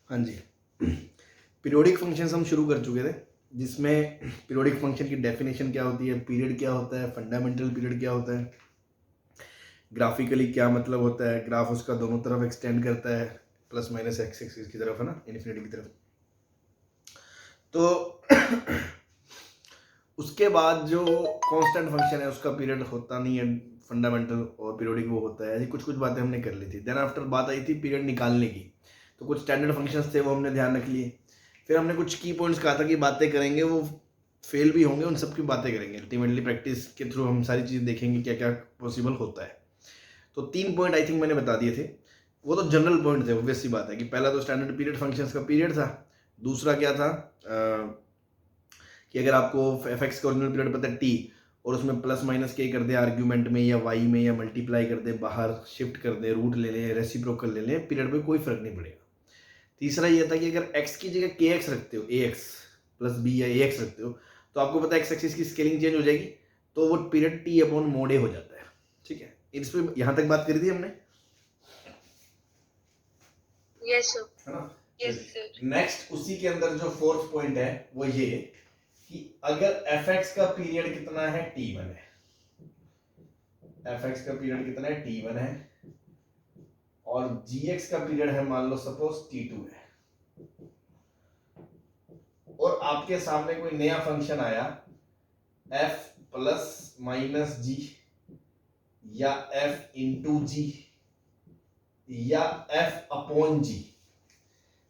हाँ जी, periodic functions हम शुरू कर चुके थे, जिसमें पीरियोडिक फंक्शन की डेफिनेशन क्या होती है, पीरियड क्या होता है, फंडामेंटल पीरियड क्या होता है, ग्राफिकली क्या मतलब होता है, ग्राफ उसका दोनों तरफ एक्सटेंड करता है, प्लस माइनस एक्स एक्सिस की तरफ, है ना, इन्फिनिटी की तरफ। तो उसके बाद जो कांस्टेंट फंक्शन है उसका पीरियड होता नहीं है, फंडामेंटल और पीरियोडिक वो होता है। ऐसी कुछ कुछ बातें हमने कर ली थी। देन आफ्टर बात आई थी पीरियड निकालने की, तो कुछ स्टैंडर्ड फंक्शंस थे वो हमने ध्यान रख लिए। फिर हमने कुछ की पॉइंट्स कहा था कि बातें करेंगे, वो फेल भी होंगे, उन सब की बातें करेंगे। अल्टीमेटली प्रैक्टिस के थ्रू हम सारी चीज़ें देखेंगे क्या क्या पॉसिबल होता है। तो 3 पॉइंट आई थिंक मैंने बता दिए थे। वो तो जनरल पॉइंट थे, ऑब्वियस सी बात है कि पहला तो स्टैंडर्ड पीरियड फंक्शंस का पीरियड था। दूसरा क्या था कि अगर आपको एफ एक्स का ओरिजिनल पीरियड पता है टी, और उसमें प्लस माइनस के कर दे आर्ग्यूमेंट में या वाई में, या मल्टीप्लाई कर दे, बाहर शिफ्ट कर दे, रूट ले लें, रेसिप्रोकल ले लें, पीरियड पे कोई फर्क नहीं पड़ेगा। तीसरा ये था कि अगर एक्स की जगह के एक्स रखते हो, ए एक्स प्लस बी या ए एक्स रखते हो, तो आपको पता है एक्स एक्सिस की स्केलिंग चेंज हो जाएगी, तो वो पीरियड टी अपॉन मोड ए हो जाता है। ठीक है, इस पे यहां तक बात करी थी हमने। Yes sir. है ना? Yes sir. नेक्स्ट उसी के अंदर जो फोर्थ पॉइंट है वो ये कि अगर एफ एक्स का पीरियड कितना है, t1 है, एफ एक्स का पीरियड कितना है, t1 है, और जी एक्स का पीरियड है मान लो सपोज t2 है, और आपके सामने कोई नया फंक्शन आया f प्लस माइनस जी, या f इंटू जी, या f अपॉन जी,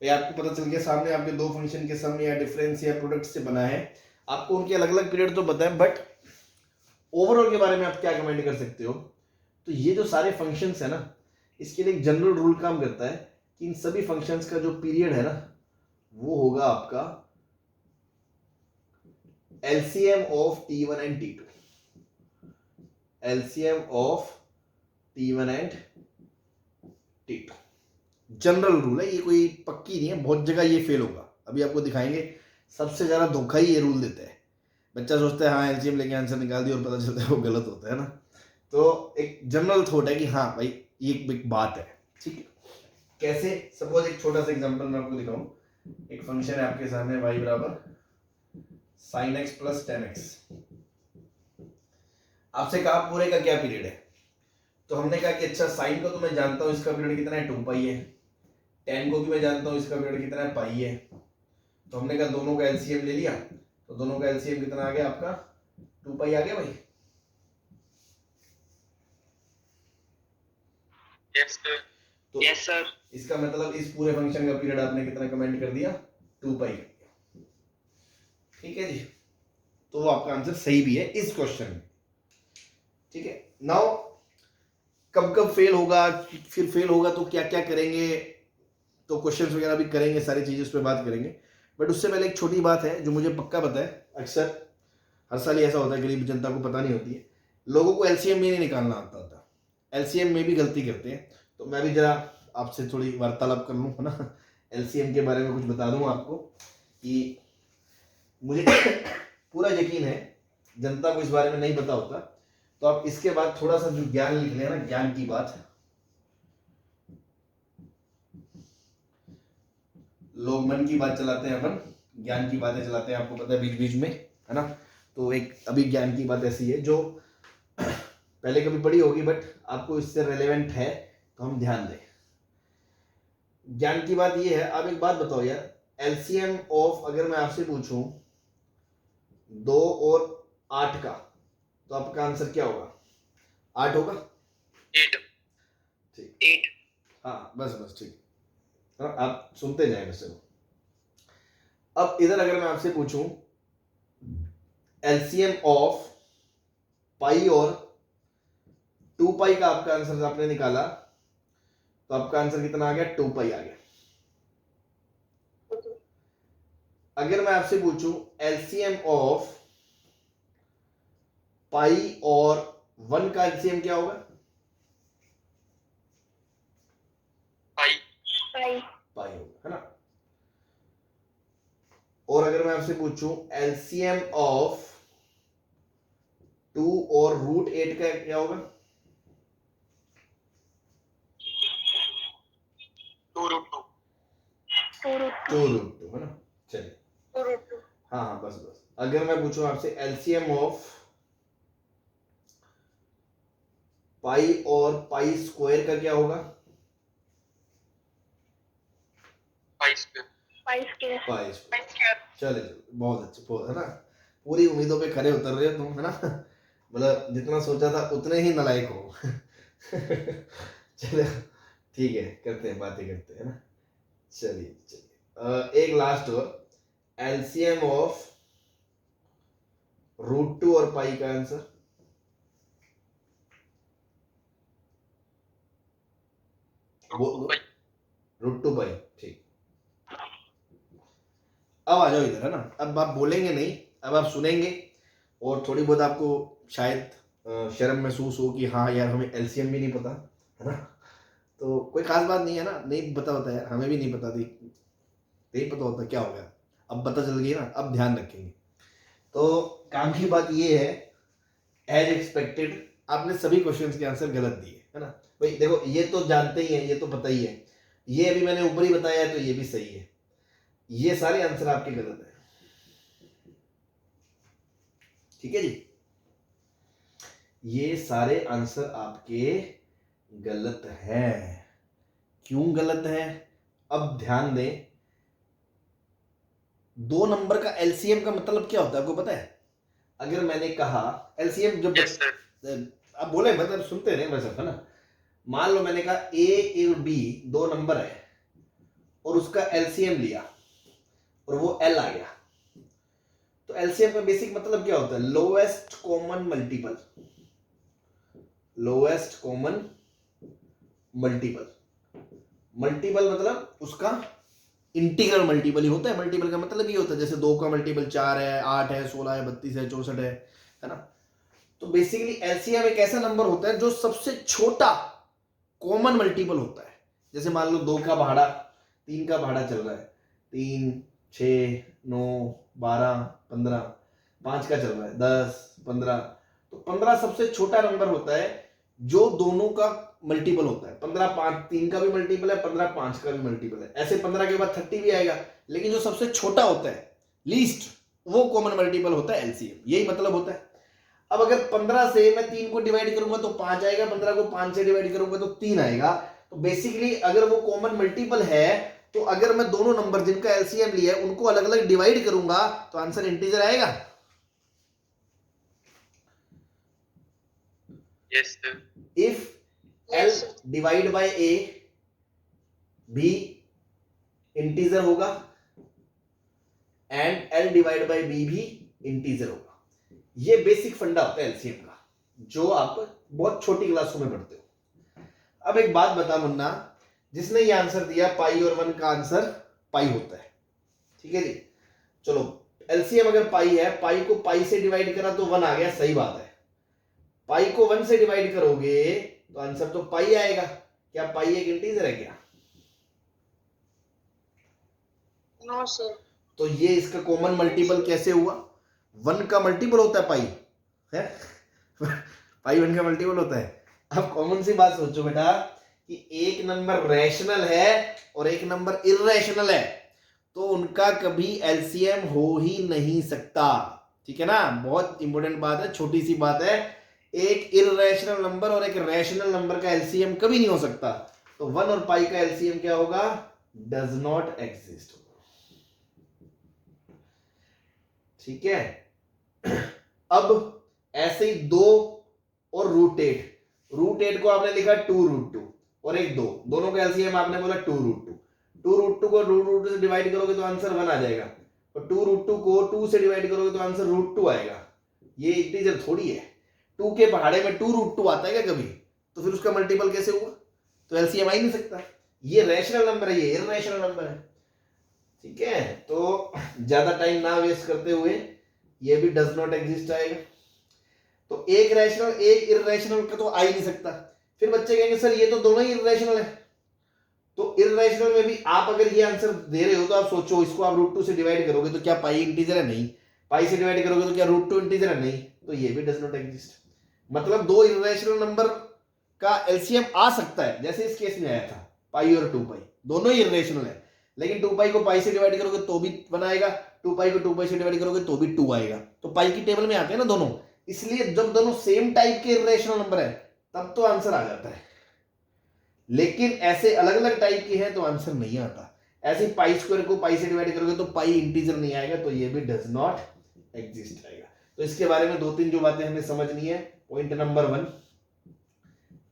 आपको पता चल गया सामने आपके दो फंक्शन के सम या डिफरेंस या प्रोडक्ट से बना है। आपको उनके अलग अलग पीरियड तो पता है, बट ओवरऑल के बारे में आप क्या कमेंट कर सकते हो। तो ये जो सारे फंक्शंस है ना, इसके लिए एक जनरल रूल काम करता है कि इन सभी फंक्शंस का जो पीरियड है ना, वो होगा आपका LCM of t1 and t2, LCM of t1 and t2। General rule है, ये कोई पक्की नहीं है, बहुत जगह ये फेल होगा, अभी आपको दिखाएंगे। सबसे ज्यादा धोखा ही ये रूल देता है। बच्चा सोचता है हाँ एलसीएम लेके आंसर निकाल दिया, और पता चलता है वो गलत होता है ना। तो एक जनरल थॉट है कि हाँ भाई ये एक बात है। ठीक है, कैसे, सपोज एक छोटा सा एग्जांपल मैं आपको दिखाऊं। एक फंक्शन है आपके सामने y बराबर sin x plus ten x. आपसे कहा पूरे का क्या पीरियड है, तो हमने कहा कि अच्छा साइन को तो मैं जानता हूं, इसका पीरियड कितना है, 2 पाई है। टेन को भी मैं जानता हूं, इसका पीरियड कितना है, पाई है। तो हमने कहा दोनों का एलसीएम ले लिया, तो दोनों का एलसीएम कितना आ गया आपका, 2 पाई आ गया भाई। Yes sir. तो यस सर। इसका मतलब इस पूरे फंक्शन का पीरियड आपने कितना कमेंट कर दिया, 2 पाई कर दिया। ठीक है जी, तो वो आपका आंसर सही भी है इस क्वेश्चन में। ठीक है, नाउ कब कब फेल होगा, फिर फेल होगा तो क्या क्या करेंगे, तो क्वेश्चंस वगैरह भी करेंगे, सारी चीजें उस पर बात करेंगे। बट उससे पहले एक छोटी बात है जो मुझे पक्का पता है, अक्सर हर साल ही ऐसा होता है, गरीब जनता को पता नहीं होती है, लोगों को एलसीएम भी नहीं निकालना आता होता, एलसीएम में भी गलती करते हैं। तो मैं भी जरा आपसे थोड़ी वार्तालाप कर लूँ, है ना, एलसीएम के बारे में कुछ बता दूं आपको कि मुझे पूरा यकीन है जनता को इस बारे में नहीं पता होता। तो आप इसके बाद थोड़ा सा जो ज्ञान लिख लेना, ज्ञान की बात, लोग मन की बात चलाते हैं, अपन ज्ञान की बातें चलाते हैं, आपको पता है बीच बीच में, है ना। तो एक अभी ज्ञान की बात ऐसी है जो पहले कभी पढ़ी होगी, बट आपको इससे रेलेवेंट है, तो हम ध्यान दें। ज्ञान की बात ये है, आप एक बात बताओ यार, एलसीएम ऑफ अगर मैं आपसे पूछूं 2 और 8 का, तो आपका आंसर क्या होगा, 8 होगा। 8। ठीक, 8। हाँ बस बस ठीक, हाँ, आप सुनते जाए वैसे। अब इधर अगर मैं आपसे पूछूं एलसीएम ऑफ पाई और 2 पाई का, आपका आंसर आपने निकाला, तो आपका आंसर कितना आ गया, 2 पाई आ गया। अगर मैं आपसे पूछूं एलसीएम ऑफ पाई और 1 का एलसीएम क्या होगा, पाई। पाई। पाई होगा, है ना। और अगर मैं आपसे पूछूं एलसीएम ऑफ 2 और रूट 8 का क्या होगा, 2 रूट 2। 2√2 है ना। चलिए 2√2 हाँ हाँ बस बस। अगर मैं पूछूं आपसे एलसीएम ऑफ पाई और पाई स्क्वायर का क्या होगा? Pi square pi square. चले बहुत अच्छे, बहुत है ना। पूरी उम्मीदों पे खरे उतर रहे हो तुम, है ना। मतलब जितना सोचा था उतने ही नालायक हो। चलो ठीक है, करते हैं, बातें करते हैं ना। चलिए चलिए एक लास्ट और, एलसीएम ऑफ √2 और पाई का आंसर। √2 पाई, ठीक। अब आ जाओ इधर, है ना। अब आप बोलेंगे नहीं, अब आप सुनेंगे और थोड़ी बहुत आपको शायद शर्म महसूस हो कि हाँ यार हमें एलसीएम भी नहीं पता, है ना। तो कोई खास बात नहीं है ना, नहीं पता होता है, हमें भी नहीं पता थी, नहीं पता होता क्या हो गया, अब पता चल गई ना, अब ध्यान रखेंगे। तो काम की बात ये है, एज एक्सपेक्टेड आपने सभी क्वेश्चंस के आंसर गलत दिए, है ना। भाई देखो ये तो जानते ही हैं, ये तो पता ही है, ये अभी मैंने ऊपर ही बताया है तो ये भी सही है, ये सारे आंसर आपके गलत है, ठीक है जी। ये सारे आंसर आपके गलत हैं। क्यों गलत है? अब ध्यान दें, 2 नंबर का एलसीएम का मतलब क्या होता है आपको पता है? अगर मैंने कहा एलसीएम जब यस सर अब बोले मतलब सुनते रहे वैसे, है ना। मान लो मैंने कहा ए और बी 2 नंबर है और उसका एलसीएम लिया और वो एल आ गया, तो एलसीएम का बेसिक मतलब क्या होता है? Lowest common multiple, lowest common multiple. Multiple मतलब उसका इंटीग्रल मल्टीपल ही होता है। मल्टीपल का मतलब ये होता है जैसे 2 का मल्टीपल 4 है, 8 है, 16 है, 32 है, 64 है ना। तो बेसिकली एलसीएम एक ऐसा नंबर होता है जो सबसे छोटा कॉमन मल्टीपल होता है। जैसे मान लो 2 का भाड़ा 3 का भाड़ा चल रहा है, 3 6 9 12 15, 5 का चल रहा है 10 15, तो 15 सबसे छोटा नंबर होता है जो दोनों का मल्टीपल होता है। 15 5 3 का भी मल्टीपल है, 15 5 का भी मल्टीपल है। ऐसे 15 के बाद 30 भी आएगा, लेकिन जो सबसे छोटा होता है लीस्ट, वो कॉमन मल्टीपल होता है एलसीएम, यही मतलब होता है। अब अगर 15 से मैं 3 को डिवाइड करूंगा तो 5 आएगा, 15 को 5 से डिवाइड करूंगा तो 3 आएगा। तो बेसिकली अगर वो कॉमन मल्टीपल है तो अगर मैं दोनों नंबर जिनका एलसीएम लिया है उनको अलग अलग डिवाइड करूंगा तो आंसर इंटीजर आएगा। Yes sir if L divide by A भी इंटीजर होगा and L divide by B भी इंटीजर होगा। ये बेसिक फंडा होता है एलसीएम का, जो आप बहुत छोटी क्लासों में पढ़ते हो। अब एक बात बता मुन्ना, जिसने ये आंसर दिया पाई और 1 का आंसर पाई होता है, ठीक है जी। चलो एलसीएम अगर पाई है, पाई को पाई से डिवाइड करा तो 1 आ गया, सही बात है। पाई को 1 से डिवाइड करोगे तो आंसर तो पाई आएगा। क्या पाई एक इंटीजर है क्या? नो सर तो ये इसका कॉमन मल्टीपल कैसे हुआ? 1 का मल्टीपल होता है पाई, है। पाई 1 का मल्टीपल होता है। अब कॉमन सी बात सोचो बेटा कि एक नंबर रैशनल है और एक नंबर इररेशनल है, तो उनका कभी एलसीएम हो ही नहीं सकता, ठीक है ना। बहुत इंपॉर्टेंट बात है, छोटी सी बात है। एक इररेशनल नंबर और एक रैशनल नंबर का एलसीएम कभी नहीं हो सकता। तो 1 और पाई का एलसीएम क्या होगा? डज नॉट एग्जिस्ट, ठीक है। अब ऐसे ही 2 और √8 को आपने लिखा 2√2 और एक 2, दोनों का एलसीएम आपने बोला 2√2। 2√2 को √2 से डिवाइड करोगे तो आंसर 1 आ जाएगा, और 2√2 को 2 से डिवाइड करोगे तो आंसर √2 आएगा। ये इंटीजर थोड़ी है। 2 के पहाड़े में 2√2 आता है क्या कभी? तो फिर उसका मल्टीपल कैसे हुआ? तो एलसीएम आ ही नहीं सकता। ये रैशनल नंबर है, ये इररेशनल नंबर है, ठीक है। तो ज्यादा टाइम ना वेस्ट करते हुए ये भी डज नॉट एग्जिस्ट आएगा। तो एक रैशनल एक इररेशनल का तो आ ही नहीं सकता। फिर बच्चे कहेंगे सर ये तो दोनों ही इररेशनल है। तो इररेशनल में भी आप अगर ये आंसर दे रहे हो तो आप सोचो, इसको आप √2 से डिवाइड करोगे तो क्या पाई इंटीजर है? नहीं। पाई से डिवाइड करोगे तो क्या √2 इंटीजर है? नहीं। तो ये भी डज नॉट एग्जिस्ट। मतलब 2 इररेशनल नंबर का एलसीएम आ सकता है, जैसे इस केस में आया था पाई और 2 पाई, दोनों ही इररेशनल है, लेकिन 2 पाई को पाई से डिवाइड करोगे तो भी 1 आएगा, 2 पाई को 2 पाई से डिवाइड करोगे तो भी 2 आएगा। तो पाई की टेबल में आते हैं ना दोनों, इसलिए जब दोनों सेम टाइप के इरेशनल नंबर है तब तो आंसर आ जाता है, लेकिन ऐसे अलग अलग टाइप के हैं तो आंसर नहीं आता। ऐसे पाई स्क्वायर को पाई से डिवाइड करोगे तो पाई इंटीजर नहीं आएगा, तो ये भी डज नॉट एग्जिस्ट आएगा। तो इसके बारे में 2-3 जो बातें हमें समझनी है। Point number 1,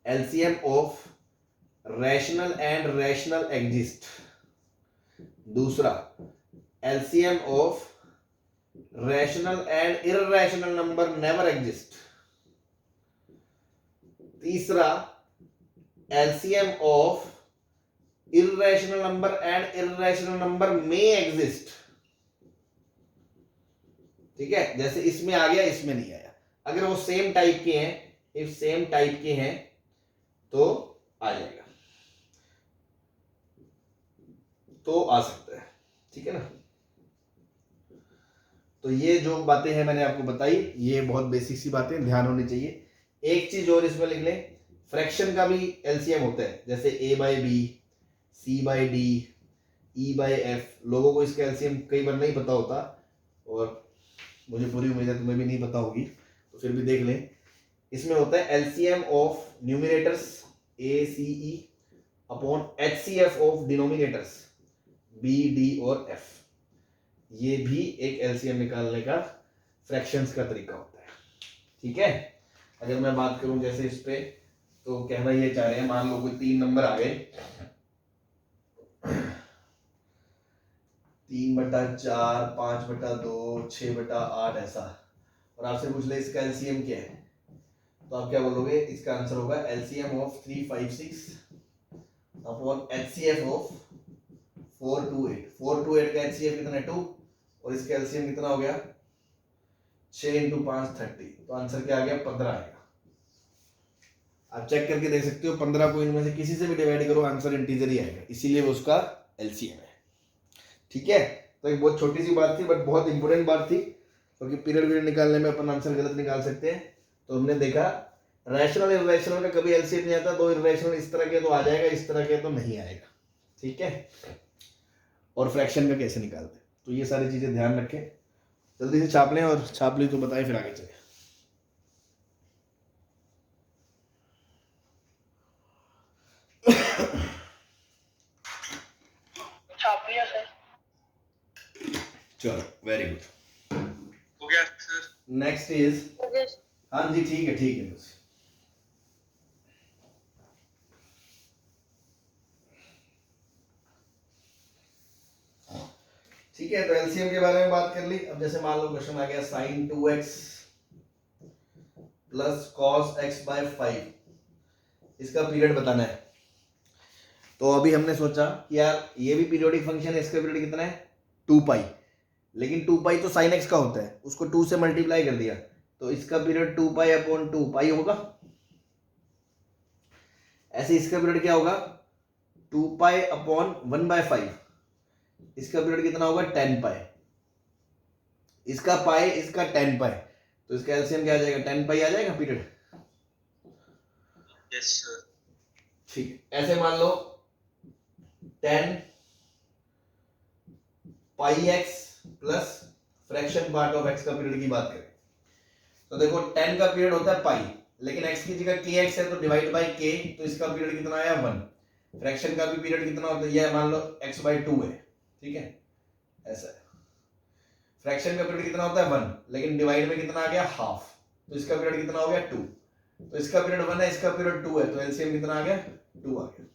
LCM of rational and rational exist. दूसरा, LCM of rational and irrational number never exist. तीसरा, LCM of irrational number and irrational number may exist। ठीक है, जैसे इसमें आ गया इसमें नहीं आया, अगर वो सेम टाइप के हैं, इफ सेम टाइप के हैं तो आ जाएगा, तो आ सकता है। ठीक है ना, तो ये जो बातें हैं मैंने आपको बताई, ये बहुत बेसिक सी बातें ध्यान होनी चाहिए। एक चीज और इसमें लिख लें, फ्रैक्शन का भी एलसीएम होता है, जैसे a by B, C by D, E by F. लोगों को इसका एलसीएम कई बार नहीं पता होता, और मुझे पूरी उम्मीद है तुम्हें भी नहीं पता होगी, तो फिर भी देख लें। इसमें होता है LCM of numerators ACE upon HCF of denominators BD और F। ये भी एक एलसीएम निकालने का फ्रैक्शंस का तरीका होता है। ठीक है, अगर मैं बात करूं जैसे इस पे, तो कहना ये चाह रहे हैं, मान लो कोई 3 नंबर आ गए, 3/4, 5/2, 6/8 ऐसा, और आपसे पूछ ले इसका एलसीएम क्या है, तो आप क्या बोलोगे? इसका आंसर होगा LCM of 356 upon HCF of 428। 428 का HCF कितना है? 2, और इसका एलसीएम कितना हो गया? 6 × 5 30, तो आंसर क्या आ गया? 15 आएगा। आप चेक करके देख सकते हो, 15 को इनमें से किसी से भी डिवाइड करो आंसर इंटीजर ही आएगा, इसीलिए वो उसका एलसीएम है। ठीक है, तो एक बहुत छोटी सी बात थी बट बहुत इंपॉर्टेंट बात थी, क्योंकि पीरियड निकालने में अपन आंसर गलत निकाल सकते हैं। तो हमने देखा रैशनल इररेशनल का कभी एलसीएम नहीं आता, 2 इररेशनल इस तरह के तो आ जाएगा, इस तरह के तो नहीं आएगा। ठीक है, और फ्रैक्शन का कैसे निकालते हैं, तो ये सारी चीजें ध्यान रखें। जल्दी से छाप लें, और छाप ली तो बताएं, फिर आगे चले। छाप लिया सर। चलो, वेरी गुड। हो गया सर। नेक्स्ट इज, हाँ जी ठीक है बस। ठीक है, तो एलसीएम के बारे में बात कर ली। अब जैसे मान लो क्वेश्चन आ गया sin 2x plus cos x by 5, इसका पीरियड बताना है। तो अभी हमने सोचा कि यार ये भी पीरियोडिक फंक्शन है, इसका पीरियड कितना है? 2 पाई, लेकिन 2 पाई तो sin x का होता है, उसको 2 से मल्टीप्लाई कर दिया, तो इसका पीरियड 2 पाई अपॉन 2 पाई होगा। ऐसे इसका पीरियड क्या होगा? 2 पाई अपॉन 1/5, इसका पीरियड कितना होगा? 10 पाई। इसका पाई, इसका 10 पाई, तो इसका एलसीएम क्या आ जाएगा? 10 पाई आ जाएगा पीरियड। Yes sir. ठीक है, ऐसे मान लो 10 pi x plus fraction part of x का पीरियड की बात करें, तो देखो 10 का पीरियड होता है पाई, लेकिन x की जगह kx है तो डिवाइड बाय k, तो इसका पीरियड कितना आया? 1। फ्रैक्शन का भी पीरियड कितना होता है? यह मान लो x/2 है। ठीक है, ऐसा है। फ्रैक्शन का पीरियड कितना होता है? 1, लेकिन डिवाइड में कितना आ गया? हाफ, तो इसका पीरियड कितना हो गया? 2। तो इसका पीरियड 1 है, इसका पीरियड 2 है, तो एलसीएम कितना आ गया? 2 आ गया।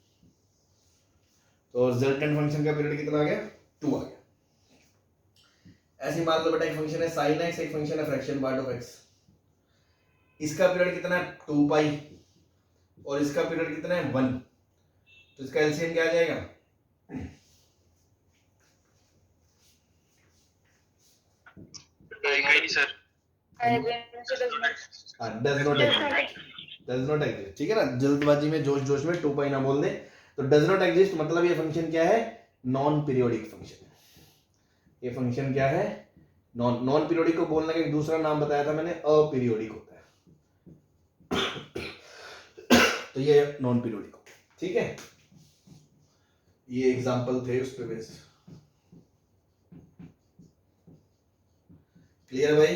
तो रिजल्टेंट फंक्शन का पीरियड कितना आ गया? 2 आ गया। ऐसे मान लो बेटा एक फंक्शन है sin x, एक फंक्शन है फ्रैक्शन पार्ट ऑफ x, इसका पीरियड कितना है? 2 पाई, और इसका पीरियड कितना है? 1, तो इसका एलसीएम क्या आ जाएगा? नहीं सर। Does not exist. ठीक है ना, जल्दबाजी में जोश में 2 पाई ना बोल दे। तो डज नॉट एग्जिस्ट मतलब ये फंक्शन क्या है? नॉन पीरियोडिक फंक्शन है। ये फंक्शन क्या है? नॉन पीरियोडिक को बोलने का एक दूसरा नाम बताया था मैंने, अपीरियोडिक होता है। तो ये नॉन पीरियोडिक। ठीक है, ये एग्जाम्पल थे उस पे बेस्ड। क्लियर भाई?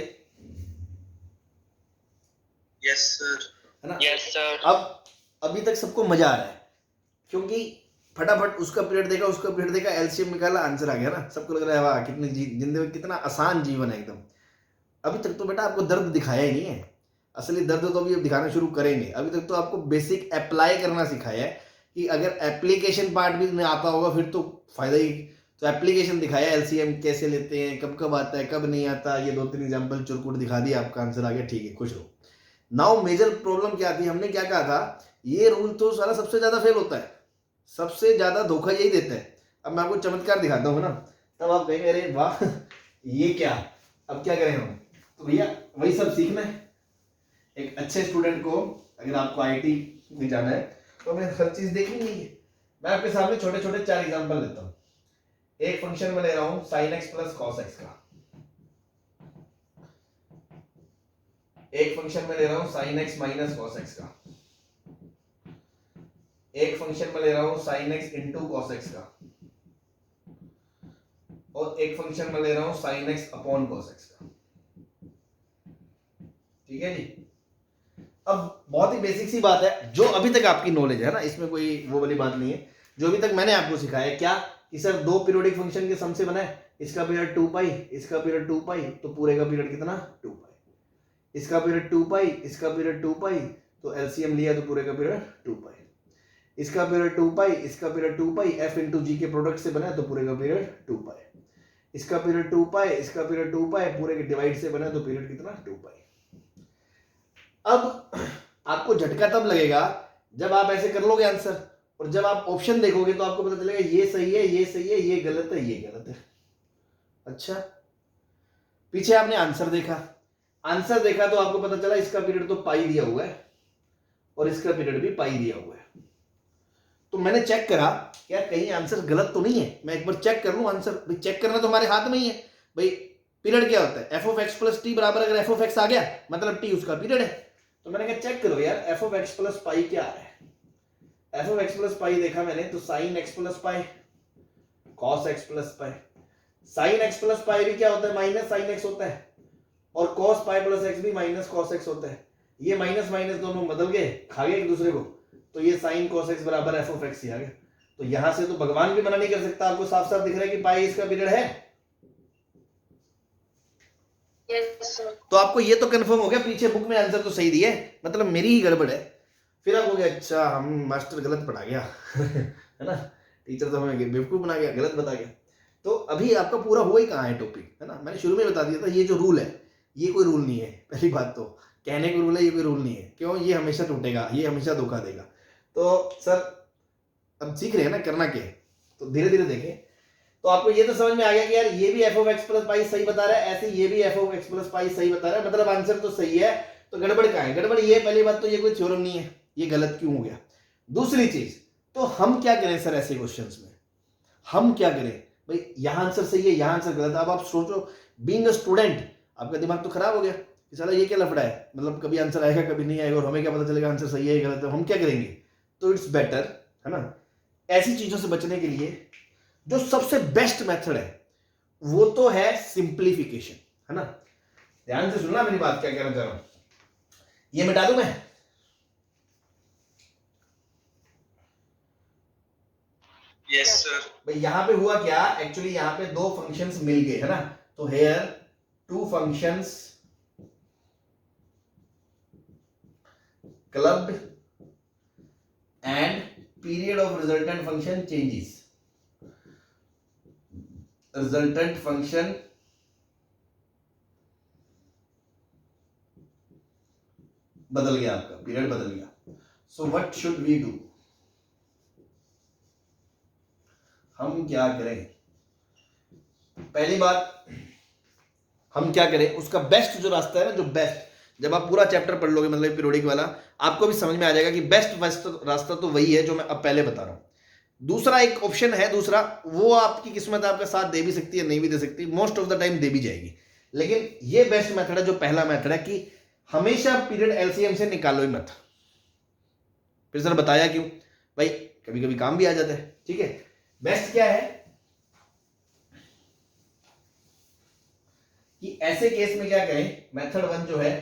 Yes sir. है ना? Yes sir. अब अभी तक सबको मजा आ रहा है क्योंकि फटाफट उसका पीरियड देखा, उसका पीरियड देखा, एलसीएम निकाला, आंसर आ गया ना। सबको लग रहा है वाह कितनी जिंदगी में कितना आसान जीवन है एकदम। अभी तक तो बेटा आपको दर्द दिखाया ही नहीं है। असली दर्द तो अभी अब दिखाना शुरू करेंगे। अभी तक तो आपको बेसिक अप्लाई करना सिखाया है कि अगर एप्लीकेशन पार्ट भी नहीं आता होगा फिर तो फायदा ही। तो एप्लीकेशन दिखाया, एलसीएम कैसे लेते हैं, कब कब आता है, कब नहीं आता, ये 2-3 एग्जाम्पल चुरकुट दिखा दिया, आपका आंसर आ गया, ठीक है, खुश रहो। नाउ मेजर प्रॉब्लम क्या थी, हमने क्या कहा था, ये रूल तो सारा सबसे ज्यादा फेल होता है, सबसे ज्यादा धोखा यही देता है। अब मैं आपको चमत्कार दिखाता हूँ ना, तब आप कहेंगे अरे वाह ये क्या। अब क्या करें हम, तो भैया वही सब सीखना है। एक अच्छे स्टूडेंट को अगर आपको आईटी में जाना है तो हमें हर चीज देखनी है। मैं आपके सामने छोटे छोटे 4 एग्जांपल लेता हूँ। एक फंक्शन में ले रहा हूँ sin x plus cos x का, एक फंक्शन में ले रहा हूँ sin x minus cos x का, एक फंक्शन में ले रहा हूँ sin x into cos x का, और एक फंक्शन में ले रहा हूँ sin x upon cos x का। ठीक है जी। अब बहुत ही बेसिक सी बात है, जो अभी तक आपकी नॉलेज है ना, इसमें कोई वो वाली बात नहीं है। जो अभी तक मैंने आपको सिखाया क्या कि सर 2 पीरियोडिक फंक्शन के सम से बना है, इसका पीरियड 2 पाई, इसका पीरियड 2 पाई, तो पूरे का पीरियड कितना 2 पाई। इसका पीरियड 2 पाई, इसका पीरियड 2 पाई, तो एलसीएम लिया तो पूरे का पीरियड 2 पाई। इसका पीरियड 2 पाई, इसका पीरियड 2 पाई, एफ इंटू जी के प्रोडक्ट से बना है तो पूरे का पीरियड 2 पाई। इसका पीरियड 2 पाई, इसका पीरियड 2 पाई, पूरे के डिवाइड से बना है तो पीरियड कितना 2 पाई। अब आपको झटका तब लगेगा जब आप ऐसे कर लोगे आंसर, और जब आप ऑप्शन देखोगे तो आपको पता चलेगा ये सही है, ये सही है, ये गलत है, ये गलत है। अच्छा, पीछे आपने आंसर देखा, आंसर देखा तो आपको पता चला इसका पीरियड तो पाई दिया हुआ है और इसका पीरियड भी पाई दिया हुआ है। तो मैंने चेक करा यार कहीं आंसर गलत तो नहीं है, मैं एक बार चेक कर लूं आंसर। भाई चेक करना तो हमारे हाथ में ही है। भाई पीरियड क्या होता है, F of x plus T बराबर अगर एफ ऑफ एक्स आ गया मतलब टी उसका पीरियड है। तो मैंने कहा चेक करो यार F of x plus pi क्या है। F of x plus pi देखा मैंने तो sign x plus pi, cos x plus pi. Sign x plus pi भी क्या होता है, माइनस साइन एक्स होता है, और कॉस पाई प्लस एक्स भी माइनस कॉस एक्स होता है। ये माइनस माइनस दोनों बदल गए, खा गए एक दूसरे को, तो ये साइन कॉस एक्स बराबर एफ ऑफ एक्स ही आ गया। तो यहां से तो भगवान भी मना नहीं कर सकता, आपको साफ साफ दिख रहा है कि पाई इसका पीरियड है। तो आपको ये तो कंफर्म हो गया पीछे बुक में आंसर तो सही दिया है, मतलब मेरी ही गड़बड़ है। फिर आप हो गया अच्छा हम मास्टर गलत पढ़ा गया है ना, टीचर तो हमें बेवकूफ बना गया, गलत बता गया। तो अभी आपका पूरा हुआ ही कहाँ है टॉपिक, है ना। मैंने शुरू में बता दिया था ये जो रूल है ये कोई रूल नहीं है। पहली बात तो कहने को रूल है, ये कोई रूल नहीं है। क्यों, ये हमेशा टूटेगा, ये हमेशा धोखा देगा। तो सर अब सीख रहे हैं ना करना क्या है, तो धीरे धीरे देखें। तो आपको ये तो समझ में आ गया कि यार ये भी F of x plus pi सही बता रहा है, ऐसे ये भी F of x plus pi सही बता रहा है, मतलब आंसर तो सही है। तो गड़बड़ कहाँ है, गड़बड़ ये पहली बात तो ये कोई थ्योरम नहीं है, ये गलत क्यों हो गया। दूसरी चीज, तो हम क्या करें सर ऐसे क्वेश्चंस में, हम क्या करें भाई, यहां आंसर सही है यहां आंसर गलत है। अब आप सोचो बीइंग अ स्टूडेंट आपका दिमाग तो खराब हो गया कि साला ये क्या लफड़ा है, मतलब कभी आंसर आएगा कभी नहीं आएगा, और हमें क्या पता चलेगा आंसर सही है गलत है, हम क्या करेंगे। तो इट्स बेटर, है ना, ऐसी चीजों से बचने के लिए जो सबसे बेस्ट मेथड है वो तो है सिंप्लीफिकेशन, है ना। ध्यान से सुनना मेरी बात, क्या कहना चाह रहा हूं। ये मिटा दूं मैं, यस सर। भाई यहां पे हुआ क्या, एक्चुअली यहां पे 2 फंक्शंस मिल गए, है ना। तो here 2 functions clubbed and period of resultant function changes. Resultant function बदल गया, आपका पीरियड बदल गया। So what should we do, हम क्या करें। पहली बात हम क्या करें, उसका बेस्ट जो रास्ता है ना, जो बेस्ट, जब आप पूरा चैप्टर पढ़ लोगे मतलब पीरियोडिक वाला, आपको भी समझ में आ जाएगा कि बेस्ट रास्ता तो वही है जो मैं अब पहले बता रहा हूं। दूसरा एक ऑप्शन है, दूसरा वो आपकी किस्मत आपका साथ दे भी सकती है नहीं भी दे सकती, मोस्ट ऑफ द टाइम दे भी जाएगी, लेकिन ये बेस्ट मेथड है जो पहला मेथड है कि हमेशा पीरियड एलसीएम से निकालो ही मत। फिर सर बताया क्यों, भाई कभी कभी काम भी आ जाता है, ठीक है। बेस्ट क्या है कि ऐसे केस में क्या करें, मेथड 1 जो है,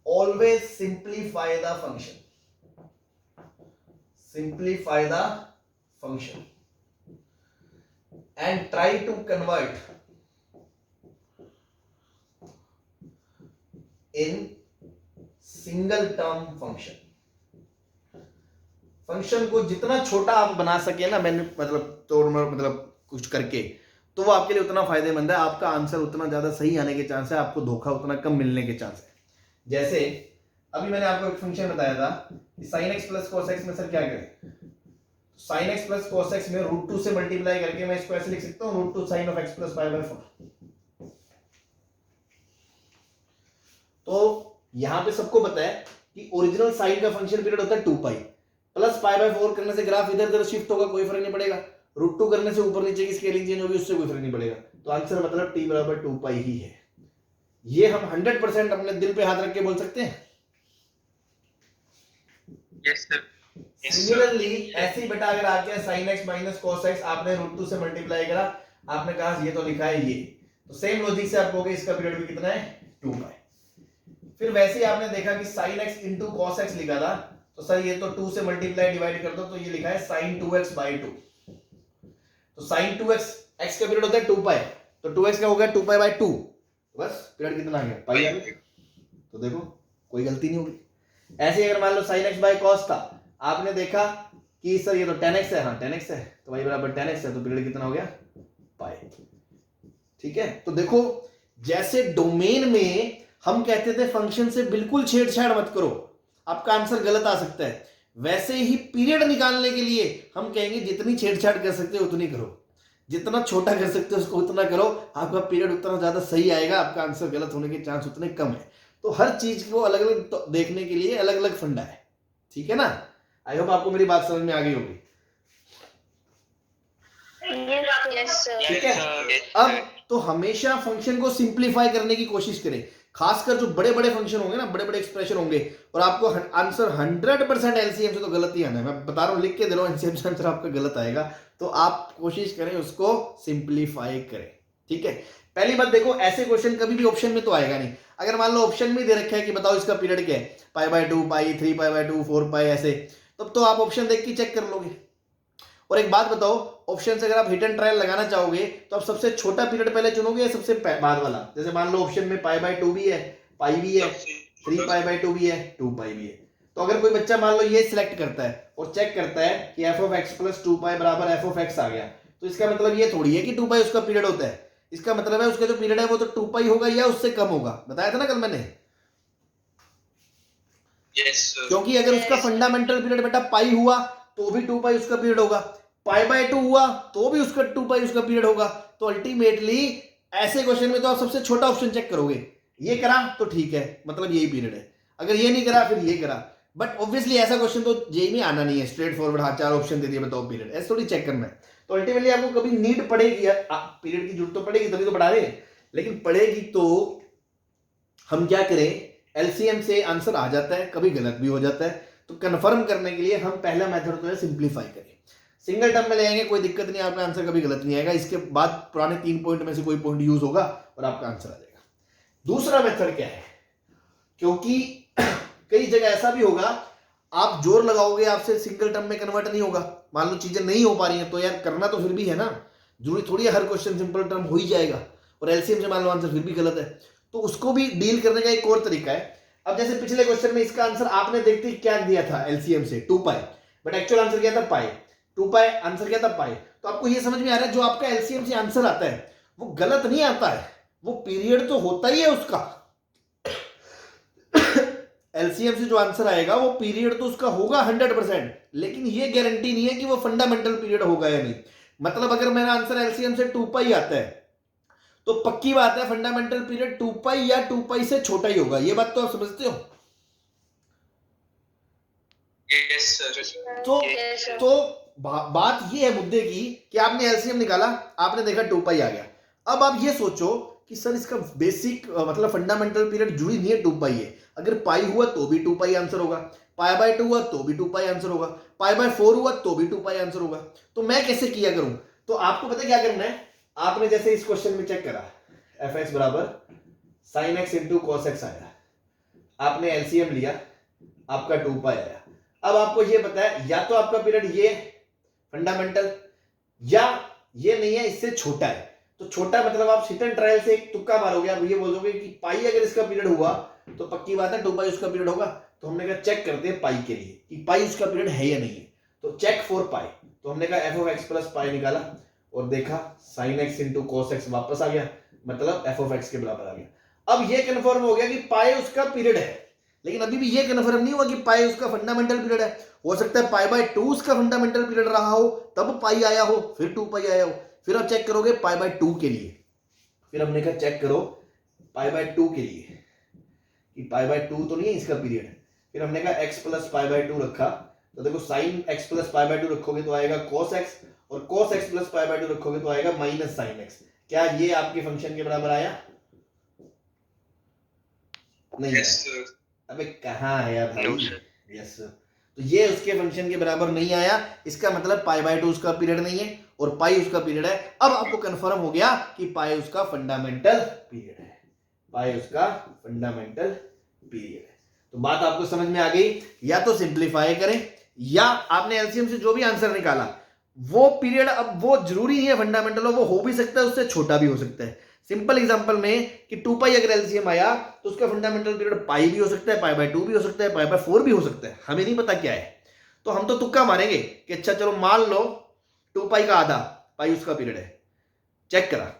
always simplify the function, simplify the function and try to convert in single term function. Function को जितना छोटा आप बना सके ना, मैंने मतलब कुछ करके, तो वो आपके लिए उतना फायदेमंद है, आपका आंसर उतना ज्यादा सही आने के चांस है, आपको धोखा उतना कम मिलने के चांस है। जैसे अभी मैंने आपको एक फंक्शन बताया था कि sin x plus cos x में सर क्या करें, sin x plus cos x में √2 से मल्टीप्लाई करके मैं इसको ऐसे लिख सकता हूं, √2 sin of x plus pi by 4। तो यहां पे सबको पता है कि ओरिजिनल साइन का फंक्शन पीरियड होता है 2 पाई, प्लस पाई बाय 4 करने से ग्राफ इधर उधर शिफ्ट होगा, कोई फर्क नहीं पड़ेगा, √2 करने से ऊपर नीचे की स्केलिंग चेंज होगी, उससे कोई फर्क नहीं पड़ेगा। तो आंसर मतलब t बराबर 2 पाई ही है। ये हम 100% अपने दिल पे हाथ रख के बोल सकते हैं। Yes, sir. Yes, sir. Similarly ऐसे ही बेटा अगर आ गया sin x minus cos x, आपने √2 से मल्टीप्लाई करा, आपने कहा ये तो लिखा है ये, तो सेम लॉजिक से आप कहोगे इसका पीरियड भी कितना है, 2 पाई। फिर वैसे ही आपने देखा कि sin x into cos x लिखा था, तो सर ये तो 2 से मल्टीप्लाई डिवाइड कर दो, तो ये लिखा है sin 2x बाई 2। तो sin 2x, x का पीरियड होता है 2 पाई, तो 2x का हो गया 2 पाई बाई 2, बस पीरियड कितना आ गया, पाई आ गया। तो देखो कोई गलती नहीं होगी। ऐसे ही अगर मान लो sin x बाई cos था, आपने देखा कि सर ये तो tan x है, हाँ tan x है, तो y बराबर tan x है, तो पीरियड कितना हो गया, पाई। ठीक है, तो देखो जैसे डोमेन में हम कहते थे फंक्शन से बिल्कुल छेड़छाड़ मत करो, आपका आंसर गलत आ सकता है, वैसे ही पीरियड निकालने के लिए हम कहेंगे जितनी छेड़छाड़ कर सकते हो उतनी करो, जितना छोटा कर सकते हो उसको उतना करो, आपका पीरियड उतना ज्यादा सही आएगा, आपका आंसर गलत होने के चांस उतने कम है। तो हर चीज को अलग अलग देखने के लिए अलग अलग फंडा है, ठीक है ना। आई होप आपको मेरी बात समझ में आ गई होगी। ठीक है, अब तो हमेशा फंक्शन को सिंप्लीफाई करने की कोशिश करें, खासकर जो बड़े बड़े फंक्शन होंगे ना, बड़े बड़े एक्सप्रेशन होंगे, और आपको आंसर 100% एलसीएम से तो गलत ही आना है, मैं बता रहा हूं, लिख के दे रहा हूं, एलसीएम से आंसर आपका गलत आएगा, तो आप कोशिश करें उसको सिंप्लीफाई करें। ठीक है, पहली बात देखो, ऐसे क्वेश्चन कभी भी ऑप्शन में तो आएगा नहीं। अगर मान लो ऑप्शन में दे रखा है कि बताओ इसका पीरियड क्या है, पाई बाय 2, पाई 3 पाई बाय 2, 4 पाई, ऐसे, तब तो आप ऑप्शन देख के चेक कर लोगे। और एक बात बताओ, ऑप्शन से अगर आप हिट एंड ट्रायल लगाना चाहोगे तो आप सबसे छोटा पीरियड पहले चुनोगे या सबसे बाद वाला? जैसे मान लो ऑप्शन में पाई बाय 2 भी है, पाई भी है, 3 पाई बाय 2 भी है, 2 पाई भी है, तो अगर कोई बच्चा मान लो ये सिलेक्ट करता है और चेक करता है कि एफ ऑफ एक्स प्लस 2 पाई बराबर एफ ऑफ एक्स आ गया, तो इसका मतलब ये थोड़ी है कि 2 पाई उसका पीरियड होता है, इसका मतलब है उसका जो पीरियड है वो तो 2 पाई होगा या उससे कम होगा, बताया था ना कल मैंने। क्योंकि अगर उसका फंडामेंटल पीरियड बेटा पाई हुआ तो भी 2 पाई उसका पीरियड होगा, पाई बाय 2 हुआ तो भी उसका 2 पाई उसका पीरियड होगा। तो अल्टीमेटली ऐसे क्वेश्चन में तो आप सबसे छोटा ऑप्शन चेक करोगे, ये करा तो ठीक है, मतलब यही पीरियड है, अगर ये नहीं करा फिर ये करा। बट ऑब्वियसली ऐसा क्वेश्चन तो जेईई में आना नहीं है, स्ट्रेट फॉरवर्ड, हाँ 4 ऑप्शन दे दिए बताओ पीरियड, ऐसे थोड़ी चेक करना है। तो अल्टीमेटली आपको कभी नीड पड़ेगी, पीरियड की जरूरत तो पड़ेगी, तभी तो पढ़ा रहे हैं, लेकिन पड़ेगी तो हम क्या करें, एलसीएम से आंसर आ जाता है, कभी गलत भी हो जाता है, तो कंफर्म करने के लिए हम पहला मेथड तो है सिंप्लीफाई करें, सिंगल टर्म में ले आएंगे, कोई दिक्कत नहीं, आपका आंसर कभी गलत नहीं आएगा, इसके बाद पुराने 3 पॉइंट में से कोई पॉइंट यूज होगा और आपका आंसर आ जाएगा। दूसरा मेथड क्या है, क्योंकि कई जगह ऐसा भी होगा आप जोर लगाओगे आपसे सिंगल टर्म में कन्वर्ट नहीं होगा, मान लो चीजें नहीं हो पा रही हैं, तो यार करना तो फिर भी है ना, जरूरी थोड़ी है हर क्वेश्चन सिंपल टर्म हो ही जाएगा, और एलसीएम से मान लो आंसर फिर भी गलत है, तो उसको भी डील करने का एक और तरीका है। अब जैसे पिछले क्वेश्चन में इसका आंसर आपने देखते ही क्या दिया था एलसीएम से 2 पाई, बट एक्चुअल आंसर क्या था पाई, 2 पाई आंसर क्या था पाई, तो आपको ये समझ में आ रहा है जो आपका एलसीएम से आंसर आता है वो गलत नहीं आता है, वो पीरियड तो होता ही है उसका एलसीएम से जो आंसर आएगा वो पीरियड तो उसका होगा 100%, लेकिन ये गारंटी नहीं है कि वो फंडामेंटल पीरियड होगा या नहीं। मतलब अगर मेरा आंसर एलसीएम से 2 पाई आता है तो पक्की बात है फंडामेंटल पीरियड 2 पाई या 2 पाई से छोटा ही होगा, ये बात तो आप समझते हो। Yes, sir. तो बात ये है मुद्दे की कि आपने एलसीएम निकाला, आपने देखा 2 पाई आ गया, अब आप ये सोचो कि सर इसका बेसिक मतलब फंडामेंटल पीरियड जुड़ी नहीं है 2 पाई है, अगर पाई हुआ तो भी 2 पाई आंसर होगा, पाई बाय 2 हुआ तो भी 2 पाई आंसर होगा, पाई बाय 4 हुआ तो भी 2 पाई आंसर होगा। तो मैं कैसे किया करूं? तो आपको पता क्या करना है, आपने जैसे इस क्वेश्चन में चेक करा एफ एक्स बराबर sine x into cos x आया, आपने एलसीएम लिया, आपका 2 पाई आया। अब आपको ये पता है या तो आपका पीरियड ये फंडामेंटल या ये नहीं है, इससे छोटा है। तो छोटा मतलब आप हिट एंड ट्रायल से एक तुक्का मारोगे, आप ये बोलोगे कि पाई अगर इसका पीरियड हुआ तो पक्की बात है 2 पाई उसका पीरियड होगा। तो हमने कहा चेक करते हैं पाई के लिए कि पाई उसका पीरियड है या नहीं है। तो चेक फॉर पाई, तो हमने कहा F of x plus pi निकाला और देखा sine x into cos x वापस आ गया, मतलब एफ ऑफ एक्स के बराबर आ गया। अब ये कंफर्म हो गया कि पाई उसका पीरियड है, लेकिन अभी भी ये कंफर्म नहीं हुआ कि पाई उसका फंडामेंटल पीरियड है। हो सकता है पाई बाय 2 उसका फंडामेंटल पीरियड रहा हो, तब पाई आया हो, फिर 2 पाई आया हो। फिर आप चेक करोगे पाई बाय 2 के लिए, फिर हमने कहा चेक करो पाई बाय 2 के लिए कि पाई बाय 2 तो नहीं है इसका पीरियड। फिर हमने कहा x प्लस पाई बाय 2 रखा, तो देखो sine x plus pi by 2 रखोगे तो आएगा cos x, और cos x plus pi by 2 रखोगे तो आएगा माइनस साइन x। क्या ये आपके फंक्शन के बराबर आया? नहीं Yes, आया। sir. अबे कहाँ है यार भाई? No, sir. यस, तो ये उसके फंक्शन के बराबर नहीं आया, इसका मतलब पाई बाय 2 उसका पीरियड नहीं है और पाई उसका पीरियड है। अब आपको कंफर्म हो गया कि पाई उसका फंडामेंटल पीरियड है, पाई उसका फंडामेंटल पीरियड है। तो बात आपको समझ में आ गई। या तो सिंप्लीफाई करें या आपने एलसीएम से जो भी आंसर निकाला वो पीरियड, अब वो जरूरी नहीं है फंडामेंटल हो, वो हो भी सकता है उससे छोटा भी हो सकता है। सिंपल एग्जांपल में कि 2 पाई अगर एलसीएम आया तो उसका फंडामेंटल पीरियड पाई भी हो सकता है, पाई बाय 2 भी हो सकता है, पाई बाय 4 भी हो सकता है, हमें नहीं पता क्या है। तो हम तो तुक्का मारेंगे कि अच्छा चलो मान लो 2 पाई का आधा पाई उसका पीरियड है, चेक करा,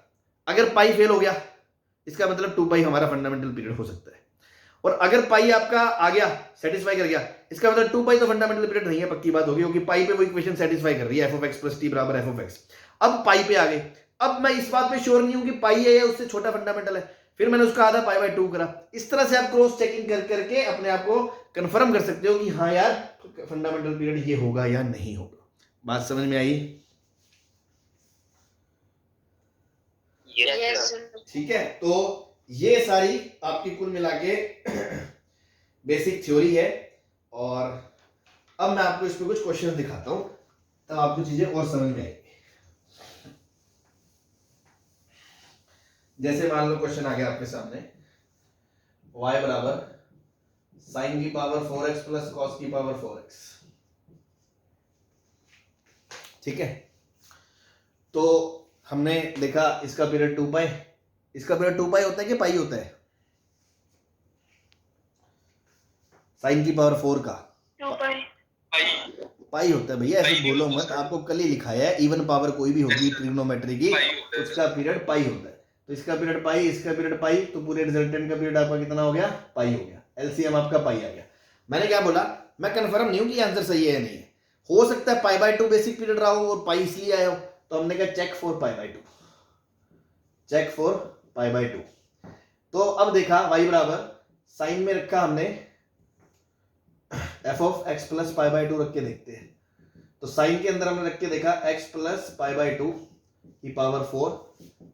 अगर पाई फेल हो गया इसका मतलब 2 पाई हमारा फंडामेंटल पीरियड हो सकता है, और अगर पाई आपका आ गया सेटिस्फाई कर गया इसका मतलब 2 पाई तो फंडामेंटल पीरियड नहीं है, पक्की बात होगी, क्योंकि पाई पे वो इक्वेशन सेटिस्फाई कर रही है F of x plus T बराबर एफ ऑफ एक्स। अब पाई पे आ गए, अब मैं इस बात पे श्योर नहीं हूं कि पाई है या उससे छोटा फंडामेंटल है, फिर मैंने उसका आधा पाई बाय 2 करा। इस तरह से आप क्रॉस चेकिंग कर करके अपने आप को कंफर्म कर सकते हो कि हाँ यार फंडामेंटल पीरियड ये होगा या नहीं होगा। बात समझ में आई? Yes, sir. ठीक है, तो ये सारी आपकी कुल मिला के बेसिक थ्योरी है, और अब मैं आपको इस पे कुछ क्वेश्चन दिखाता हूं तब आपको चीजें और समझ में आएगी। जैसे मान लो क्वेश्चन आ गया आपके सामने, y बराबर साइन की पावर 4x प्लस कॉस की पावर 4x, ठीक है। तो हमने देखा इसका पीरियड 2 पाई, इसका पीरियड 2 पाई होता है कि पाई होता है? साइन की पावर 4 का 2 पाई पाई होता है भैया, ऐसे पाई बोलो होता मत, है। आपको कल ही लिखाया है इवन पावर कोई भी होगी Yes, sir. ट्रिग्नोमेट्री की पाई होता है। उसका पीरियड पाई होता है। तो इसका पीरियड पाई, इसका पीरियड पाई, तो पूरे रिजल्टेंट का पीरियड आपका कितना हो गया? पाई हो गया, एलसीएम आपका पाई आ गया। मैंने क्या बोला, मैं कंफर्म नहीं हूं कि आंसर सही है या नहीं है, हो सकता है पाई बाय 2 बेसिक पीरियड रहा हो और पाई इसलिए आया हो, तो हमने कहा check for pi by 2, check for pi by 2। तो अब देखा y बराबर साइन में रखा हमने F of x plus pi by 2 रख के देखते हैं। तो साइन के अंदर हमने रख के देखा x प्लस पाई बाय 2 की power 4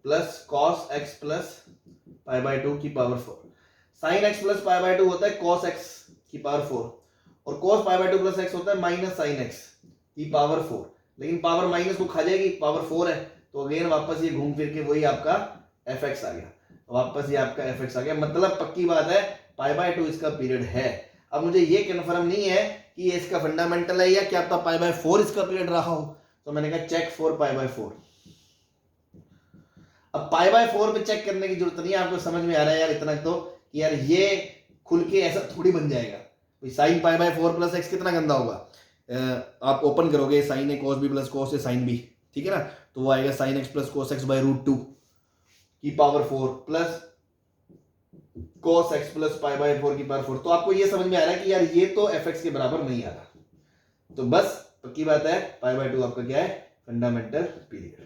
plus cos x plus pi by 2 की power 4। Sine x plus pi by 2 होता है कॉस x की पावर 4, और cos pi by 2 plus x होता है माइनस साइन x की पावर 4। लेकिन पावर माइनस को खा जाएगी, पावर 4 है, तो अगेन वापस ये घूम फिर के वही आपका fx आ गया, वापस ये आपका fx आ गया। मतलब पक्की बात है पाई बाय 2 इसका पीरियड है। अब मुझे ये कंफर्म नहीं है कि ये इसका फंडामेंटल है या क्या पता पाई बाय 4 इसका पीरियड रहा हो, तो मैंने कहा चेक फॉर पाई बाय 4। अब पाई बाय 4 पे चेक करने की जरूरत नहीं है, आपको समझ में आ रहा है यार इतना तो कि यार ये खुल के ऐसा थोड़ी बन जाएगा। Sine pi by 4 plus x कितना गंदा होगा, आप ओपन करोगे sine A cos B plus cos A sine B, ठीक है ना, तो वो आएगा sine x plus cos x by root 2 की power 4 plus cos x plus pi by 4 की पावर 4। तो आपको ये समझ में आ रहा है कि यार ये तो fx के बराबर नहीं आ रहा, तो बस पक्की बात है पाई बाय 2 आपका क्या है? Fundamental period.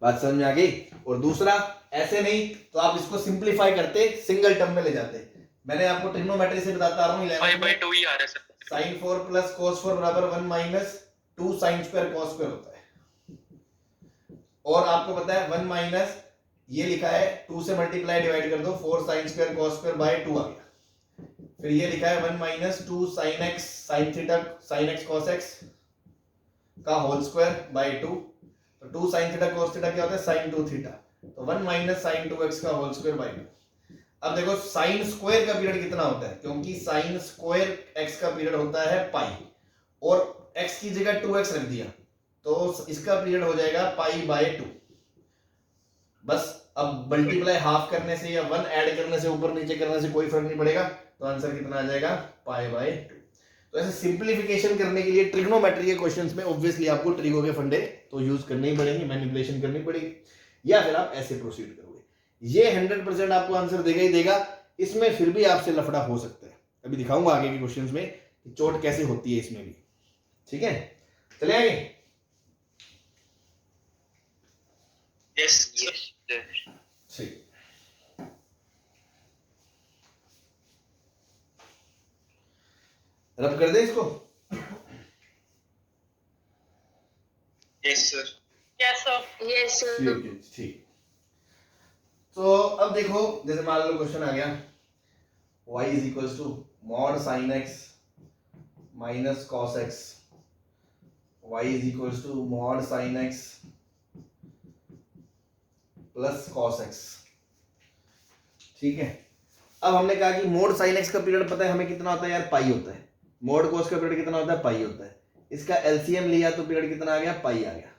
बात समझ में आ गई? और दूसरा ऐसे नहीं तो आप इसको सिंप्लीफाई करते, सिंगल टर्म में ले जाते। मैंने आपको ट्रिग्नोमेट्री से बताता रहा हूं, पाई बाय 2 ही आ रहा है सर। sin 4 प्लस cos 4 बराबर 1 minus 2 sin square cos square होता है। और आपको पता है 1 माइनस ये लिखा है 2 से मल्टीप्लाई डिवाइड कर दो 4 sin square cos square by 2 आ गया। फिर ये लिखा है 1 minus 2 sine x sine theta sine x cos x का होल स्क्वायर बाय 2। तो 2 साइन थीटा कॉस थीटा क्या होता है, साइन 2 थीटा। तो 1 माइनस साइन 2x का होल स्क्वायर बाय 2। अब देखो साइन स्क्वायर का पीरियड कितना होता है, क्योंकि साइन स्क्वायर x का पीरियड होता है पाई, और x की जगह 2x रख दिया तो इसका पीरियड हो जाएगा पाई बाय 2। बस अब मल्टीप्लाई हाफ करने से या 1 ऐड करने से, ऊपर नीचे करने से कोई फर्क नहीं पड़ेगा, तो आंसर कितना आ जाएगा, पाई बाय 2। तो ऐसे सिंप्लीफिकेशन करने के लिए ट्रिग्नोमेट्री के क्वेश्चंस में ऑब्वियसली आपको ट्रिगो के फंडे तो यूज करने ही पड़ेंगे, मैनिपुलेशन करनी पड़ेगी, या फिर आप ऐसे प्रोसीड करोगे। ये 100% आपको आंसर देगा ही देगा, इसमें फिर भी आपसे लफड़ा हो सकता है। अभी दिखाऊंगा आगे के क्वेश्चंस में कि चोट कैसे होती है इसमें भी। ठीक है, चले आगे। Yes, sir. ठीक, रब कर दे इसको। Yes, sir. Yes, sir. Yes, sir. ठीक, तो अब देखो जैसे मान लो क्वेश्चन आ गया y is equal to mod sine x minus cos x, y is equal to mod sine x plus cos x. ठीक है, अब हमने कहा कि मोड साइन एक्स का पीरियड पता है हमें कितना होता है यार, पाई होता है। मोड कॉस का पीरियड कितना होता है, पाई होता है। इसका एलसीएम लिया तो पीरियड कितना आ गया, पाई आ गया।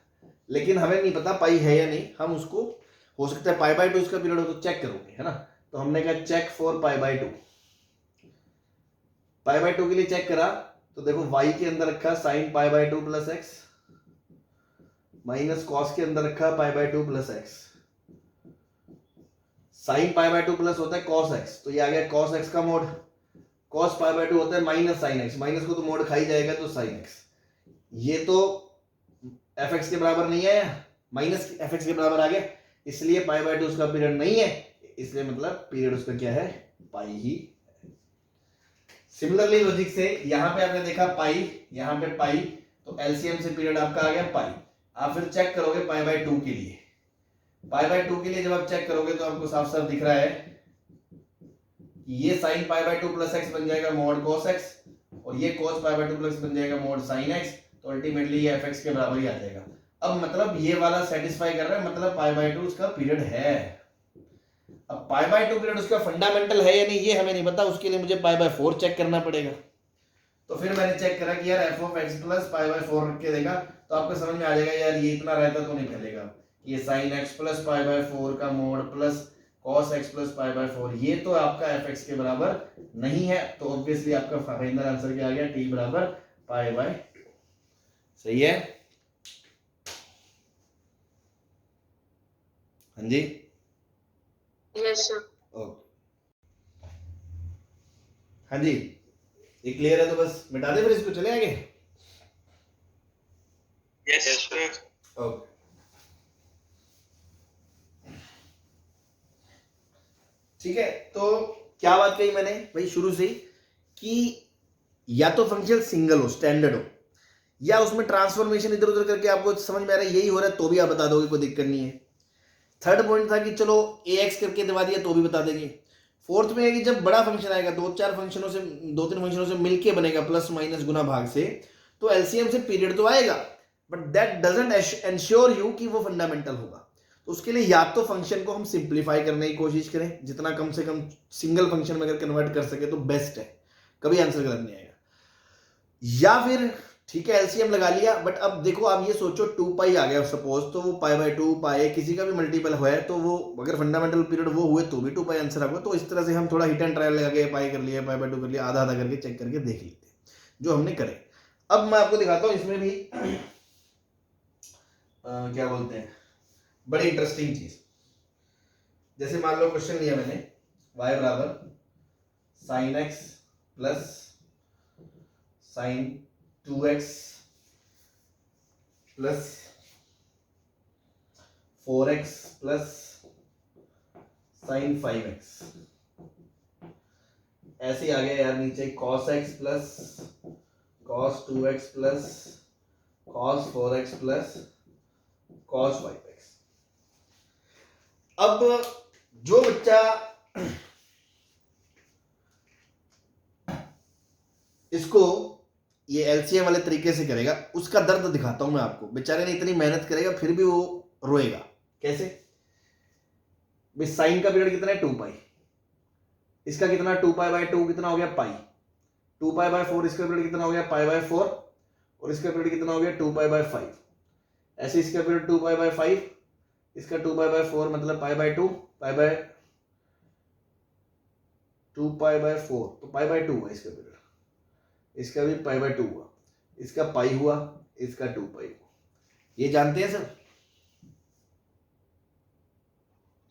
लेकिन हमें नहीं पता पाई है या नहीं, हम उसको हो सकता है पाई बाय 2 इसका पीरियड हो तो चेक करोगे, है ना। तो हमने कहा check for pi by 2। Pi by 2 के लिए चेक करा तो देखो y के अंदर रखा sign pi by 2 plus x, minus cos के अंदर रखा पाई by 2 plus x. Sign pi by 2 plus होता है कॉस एक्स, तो ये आ गया कॉस एक्स का मोड। कॉस पाई बाय 2 होता है माइनस साइन एक्स, माइनस को तो मोड खा ही जाएगा तो साइन एक्स। ये तो एफ एक्स के बराबर नहीं आया, माइनस एफ एक्स के बराबर आ गया, इसलिए पाई बाय 2 उसका पीरियड नहीं है, इसलिए मतलब पीरियड उसका क्या है, पाई ही। सिमिलरली लॉजिक से यहां पे आपने देखा पाई, यहां पे पाई, तो एलसीएम से पीरियड आपका आ गया पाई। आप फिर चेक करोगे पाई बाय 2 के लिए, पाई बाय 2 के लिए जब आप चेक करोगे तो आपको साफ साफ दिख रहा है कि ये sign pi by 2 plus x बन जाएगा मॉड कॉस एक्स, और ये कॉस पाई बाय 2 प्लस बन जाएगा मॉड साइन एक्स, तो अल्टीमेटली ये एफ एक्स के बराबर ही आ जाएगा। अब मतलब ये वाला सेटिस्फाई कर रहा है, मतलब पाई बाय 2 उसका पीरियड है। अब पाई बाय 2 पीरियड उसका फंडामेंटल है या नहीं ये हमें नहीं पता, उसके लिए मुझे पाई बाय 4 चेक करना पड़ेगा। तो फिर मैंने चेक करा कि यार F of x plus pi by 4 रख के देखा तो आपको समझ में आ जाएगा यार ये इतना रहता तो नहीं फैलेगा, ये sign x plus pi by 4 का mode plus cos x plus pi by 4, ये तो आपका एफ एक्स के बराबर नहीं है, तो ऑब्वियसली आपका फाइनल आंसर क्या आ गया, टी बराबर पाई बाय 2। सही है, हाँ जी, Yes, sir. ओके, हाँ जी, ये क्लियर है तो बस मिटा दे फिर इसको, चले आगे। Yes, sir. ओके, ठीक है, तो क्या बात कही मैंने भाई शुरू से ही कि या तो फंक्शन सिंगल हो, स्टैंडर्ड हो, या उसमें ट्रांसफॉर्मेशन इधर उधर करके आपको समझ में आ रहा है यही हो रहा है तो भी आप बता दोगे, कोई दिक्कत नहीं है। थर्ड पॉइंट था कि चलो ax करके दिवा दिया तो भी बता देंगे। फोर्थ में है कि जब बड़ा फंक्शन आएगा, दो तीन फंक्शनों से मिलके बनेगा प्लस माइनस गुना भाग से, तो एलसीएम से पीरियड तो आएगा, but that doesn't ensure you कि वो फंडामेंटल होगा। तो उसके लिए या तो फंक्शन को हम सिंप्लीफाई करने की कोशिश करें, जितना कम से कम सिंगल फंक्शन में अगर कन्वर्ट कर सके तो बेस्ट है, कभी आंसर गलत नहीं आएगा। या फिर ठीक है एलसीएम लगा लिया, बट अब देखो आप ये सोचो 2 पाई आ गया सपोज, तो वो पाई बाय 2 पाई किसी का भी मल्टीपल है तो वो अगर फंडामेंटल पीरियड वो हुए तो भी 2 पाई आंसर आएगा। तो इस तरह से हम थोड़ा हिट एंड ट्रायल लगा के पाई कर लिया, पाई बाय 2 कर लिया, आधा आधा करके चेक करके देख लेते हैं जो हमने करे। अब मैं आपको दिखाता हूं इसमें भी क्या बोलते हैं, बड़ी इंटरेस्टिंग चीज। जैसे मान लो क्वेश्चन लिया मैंने y बराबर sign x plus sign 2x plus 4x plus sign 5x, ऐसे ही आ गया यार नीचे cos x plus cos 2x plus cos 4x plus cos 5x। अब जो बच्चा इसको ये एलसीएम वाले तरीके से करेगा, उसका दर्द दिखाता हूं मैं आपको। बेचारे ने इतनी मेहनत करेगा फिर भी वो रोएगा। कैसे भाई, साइन का पीरियड कितना है 2 पाई, इसका कितना 2 पाई बाय 2 कितना हो गया पाई, 2 पाई बाय 4 इसका पीरियड कितना हो गया पाई बाय 4, और इसका पीरियड कितना हो गया 2 पाई बाय 5। ऐसे इसका पीरियड 2 पाई बाय 5, इसका 2 पाई बाय 4 मतलब पाई by 2, pi by 2 pi by 4 तो पाई बाय 2 है इसका पीरियड, इसका भी पाई बाय 2 हुआ, इसका पाई हुआ, इसका 2 पाई हुआ। ये जानते हैं sir?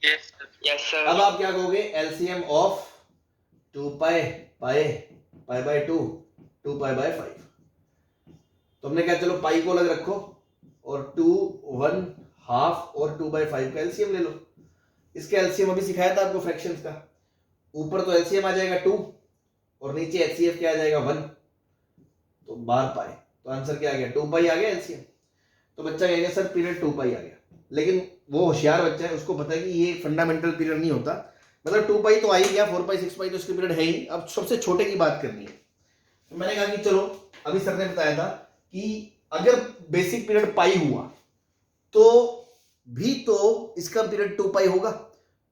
Yes, sir. Yes, sir. अब आप क्या कहोगे, LCM of 2 pi pi pi by 2 2 pi bye 5। तो हमने कहा चलो पाई को अलग रखो और 2 1 हाफ और 2 बाय 5 का एलसीएम ले लो। इसका एलसीएम अभी सिखाया था आपको फ्रैक्शंस का। ऊपर तो एलसीएम आ जाएगा 2 और नीचे एचसीएफ क्या आ जाएगा 1, तो 12 पाई। तो आंसर क्या आ गया 2 पाई आ गया एलसीएम। तो बच्चा कहेगा सर पीरियड 2 पाई आ गया, लेकिन वो होशियार बच्चा है, उसको पता है कि ये फंडामेंटल पीरियड नहीं होता। मतलब 2 पाई तो आ ही गया, 4 पाई 6 पाई तो इसके पीरियड है ही। अब सबसे छोटे की बात करनी है। तो मैंने कहा कि चलो, अभी सर ने बताया था कि अगर बेसिक पीरियड पाई हुआ तो भी तो इसका पीरियड 2 पाई होगा।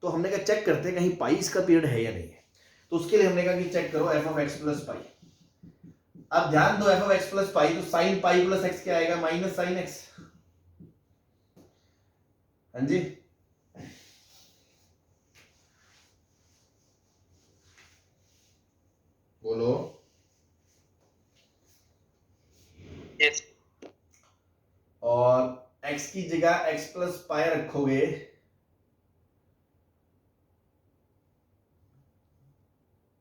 तो हमने कहा चेक करते हैं कहीं पाई इसका पीरियड है या नहीं है। तो उसके लिए हमने कहा कि चेक करो F of x plus pi. अब ध्यान दो, F of x plus pi, तो साइन पाई प्लस एक्स क्या आएगा माइनस साइन एक्स। हाँ जी, बोलो। Yes. और x की जगह x प्लस पाई रखोगे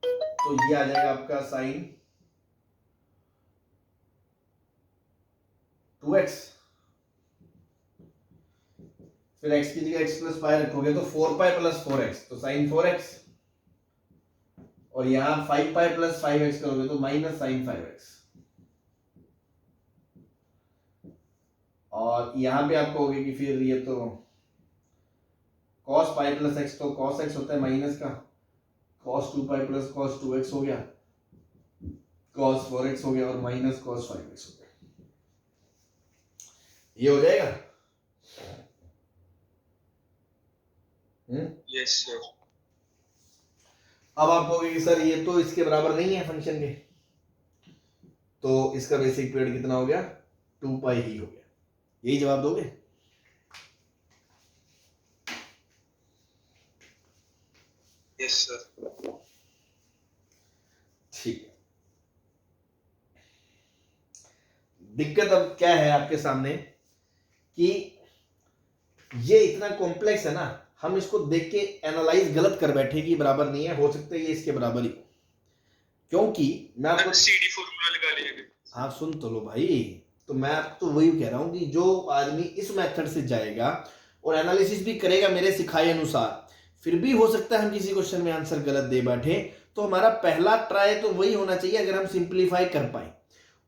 तो ये आ जाएगा आपका साइन 2x। फिर x की जगह x प्लस पाई रखोगे तो 4 पाई प्लस 4x तो साइन 4x, और यहां 5 पाई प्लस 5x करोगे तो माइनस साइन 5x। और यहां पे आप कहोगे कि फिर ये तो cos पाई प्लस x तो cos x होता है माइनस का, cos 2 pi plus cos 2x हो गया, cos 4x हो गया और माइनस cos 5x हो गया। ये हो जाएगा। Yes, sir. अब आप कहोगे कि सर ये तो इसके बराबर नहीं है फंक्शन के, तो इसका बेसिक पीरियड कितना हो गया 2 पाई ही हो गया। यही जवाब दोगे? Yes, sir. ठीक है। दिक्कत अब क्या है आपके सामने कि ये इतना कॉम्प्लेक्स है ना, हम इसको देख के एनालाइज गलत कर बैठे कि बराबर नहीं है, हो सकता है ये इसके बराबर ही, क्योंकि मैं आपको CD फॉर्मूला लगा लिया। हाँ सुन तो लो भाई। तो मैं आपको वही कह रहा हूं कि जो आदमी इस मेथड से जाएगा और एनालिसिस भी करेगा मेरे सिखाए अनुसार, फिर भी हो सकता है हम किसी क्वेश्चन में आंसर गलत दे बैठे, तो हमारा पहला ट्राई तो वही होना चाहिए अगर हम सिंप्लीफाई कर पाए।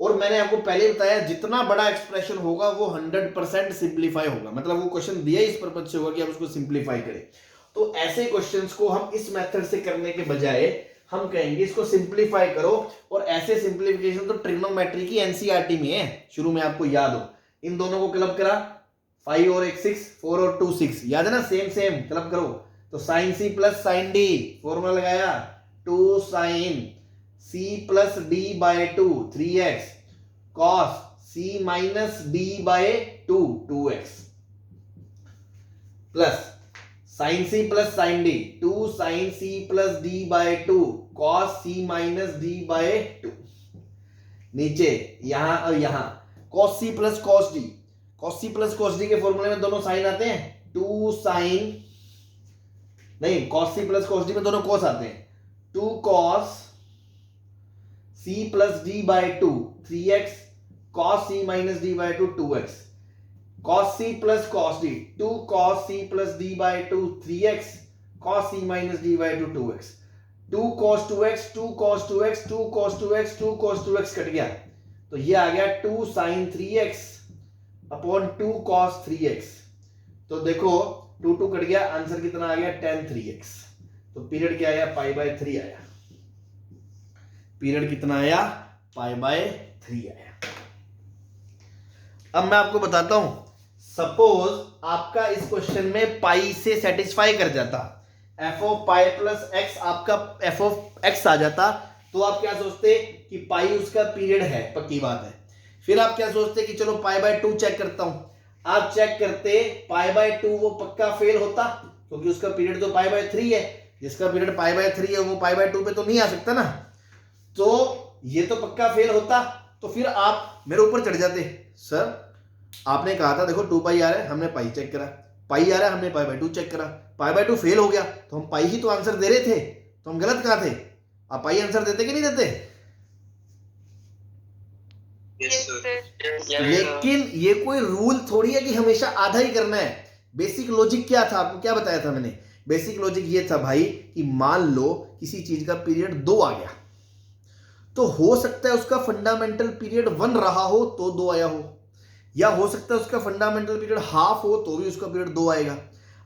और मैंने आपको पहले बताया जितना बड़ा एक्सप्रेशन होगा वो 100% सिंप्लीफाई होगा, मतलब वो क्वेश्चन दिया इस पर्पज से होगा कि आप उसको सिंप्लीफाई करें। तो ऐसे क्वेश्चंस को हम इस मेथड से करने के बजाय हम कहेंगे इसको सिंप्लीफाई करो। और ऐसे सिंप्लीफिकेशन तो ट्रिग्नोमेट्री की एनसीईआरटी में है, शुरू में आपको याद हो। इन दोनों को क्लब करा, 5 और 1 6, 4 और 2 6, याद है ना, सेम सेम क्लब करो। तो sine C plus sine D, formula लगाया 2 sine C plus D by 2 3x cos c minus D by 2 2x plus sine C plus sine D 2 sine C plus D by 2 cos c minus D by 2। नीचे यहां और यहां cos c plus cos d, cos c plus cos d के फॉर्मूले में दोनों sign आते हैं, 2 साइन नहीं, cos c plus cos d में दोनों cos आते हैं, 2 cos c plus d by 2 3x cos c minus d by 2 2x, cos c plus cos d 2 cos c plus d by 2 3x cos c minus d by 2 2x, 2 cos 2x 2 cos 2x 2 cos 2x 2 cos 2x cut गया, तो ये आ गया 2 sin 3x upon 2 cos 3x। तो देखो 2 2 cut गया, answer कितना आ गया tan 3x। तो पीरियड क्या आया पाई बाय 3 आया। पीरियड कितना आया पाई बाय 3 आया। अब मैं आपको बताता हूं, सपोज आपका इस क्वेश्चन में पाई से सेटिस्फाई कर जाता, F of pi plus x आपका एफ ऑफ एक्स आ जाता, तो आप क्या सोचते कि पाई उसका पीरियड है, पक्की बात है। फिर आप क्या सोचते कि चलो पाई बाय 2 चेक करता हूं, आप चेक करते पाई बाय 2 वो पक्का फेल होता, क्योंकि उसका पीरियड तो पाई बाय 3 है, जिसका पीरियड पाई बाय 3 है वो पाई बाय 2 पे तो नहीं आ सकता ना, तो ये तो पक्का फेल होता। तो फिर आप मेरे ऊपर चढ़ जाते, सर आपने कहा था देखो 2 पाई आ रहा है, हमने पाई चेक करा, पाई आ रहा है हमने पाई बाय 2 चेक करा, पाई बाय 2 फेल हो गया, तो हम पाई ही तो आंसर दे रहे थे, तो हम गलत कहां थे? आप पाई आंसर देते कि नहीं देते? Yes, sir. लेकिन ये कोई रूल थोड़ी है कि हमेशा आधा ही करना है। बेसिक लॉजिक क्या था, आपको क्या बताया था मैंने? बेसिक लॉजिक ये था भाई कि मान लो किसी चीज का पीरियड 2 आ गया, तो हो सकता है उसका फंडामेंटल पीरियड 1 रहा हो तो 2 आया हो, या हो सकता है उसका फंडामेंटल पीरियड हाफ हो तो भी उसका पीरियड 2 आएगा।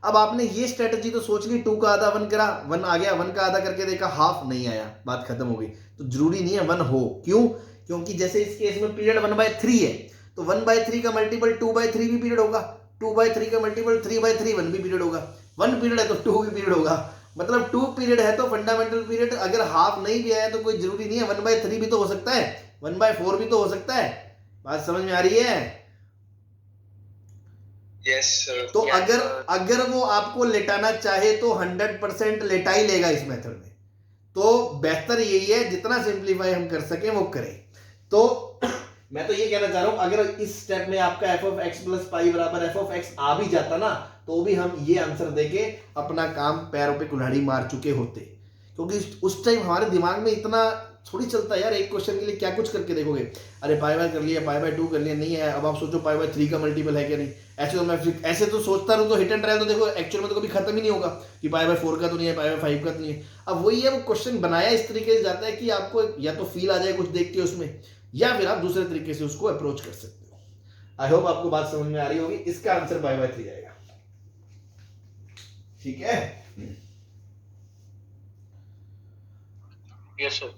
अब आपने ये स्ट्रेटजी तो सोच ली, 2 का आधा 1 करा, 1 आ गया, 1 का आधा करके देखा हाफ नहीं आया, बात खत्म हो गई। तो जरूरी नहीं है 1 हो, क्यों? क्योंकि जैसे इस केस में पीरियड 1/3 है, तो 1/3 का मल्टीपल 2/3 भी पीरियड होगा, 2/3 का मल्टीपल 3/3 1 भी पीरियड होगा, 1 पीरियड है तो 2 भी पीरियड होगा, मतलब 2 पीरियड है तो फंडामेंटल पीरियड अगर हाफ नहीं भी आया तो कोई जरूरी नहीं है, 1/3 भी तो हो सकता है, 1/4 भी तो हो सकता है। बात समझ में आ रही है? Yes, sir. तो अगर वो आपको लेटाना चाहे तो 100% लेटा ही लेगा इस मेथड में। तो बेहतर यही है जितना सिंप्लीफाई हम कर सके वो करें। तो मैं तो ये कहना चाह रहा हूं, अगर इस स्टेप में आपका F of x plus pi बराबर एफ ऑफ एक्स आ भी जाता ना, तो भी हम ये आंसर देके अपना काम पैरों पे कुल्हाड़ी मार चुके होते, क्योंकि उस टाइम हमारे दिमाग में इतना थोड़ी चलता है यार, एक क्वेश्चन के लिए क्या कुछ करके देखोगे, अरे पाई बाय कर लिया, पाई बाय 2 कर लिया, नहीं है, अब आप सोचो पाई बाय 3 का मल्टीपल है क्या नहीं। ऐसे तो सोचता रहूं तो हिट एंड ट्रायल तो देखो एक्चुअल में तो कभी खत्म ही नहीं होगा कि पाई बाय 4 का तो नहीं है, पाई बाय 5 का तो नहीं है। अब वही है, वो क्वेश्चन बनाया इस तरीके से जाता है कि आपको या तो फील आ जाए कुछ देख के उसमें, या फिर आप दूसरे तरीके से उसको अप्रोच कर सकते हो। आई होप आपको बात समझ में आ रही होगी। इसका आंसर पाई बाय 3 आएगा, ठीक है? Yes, sir.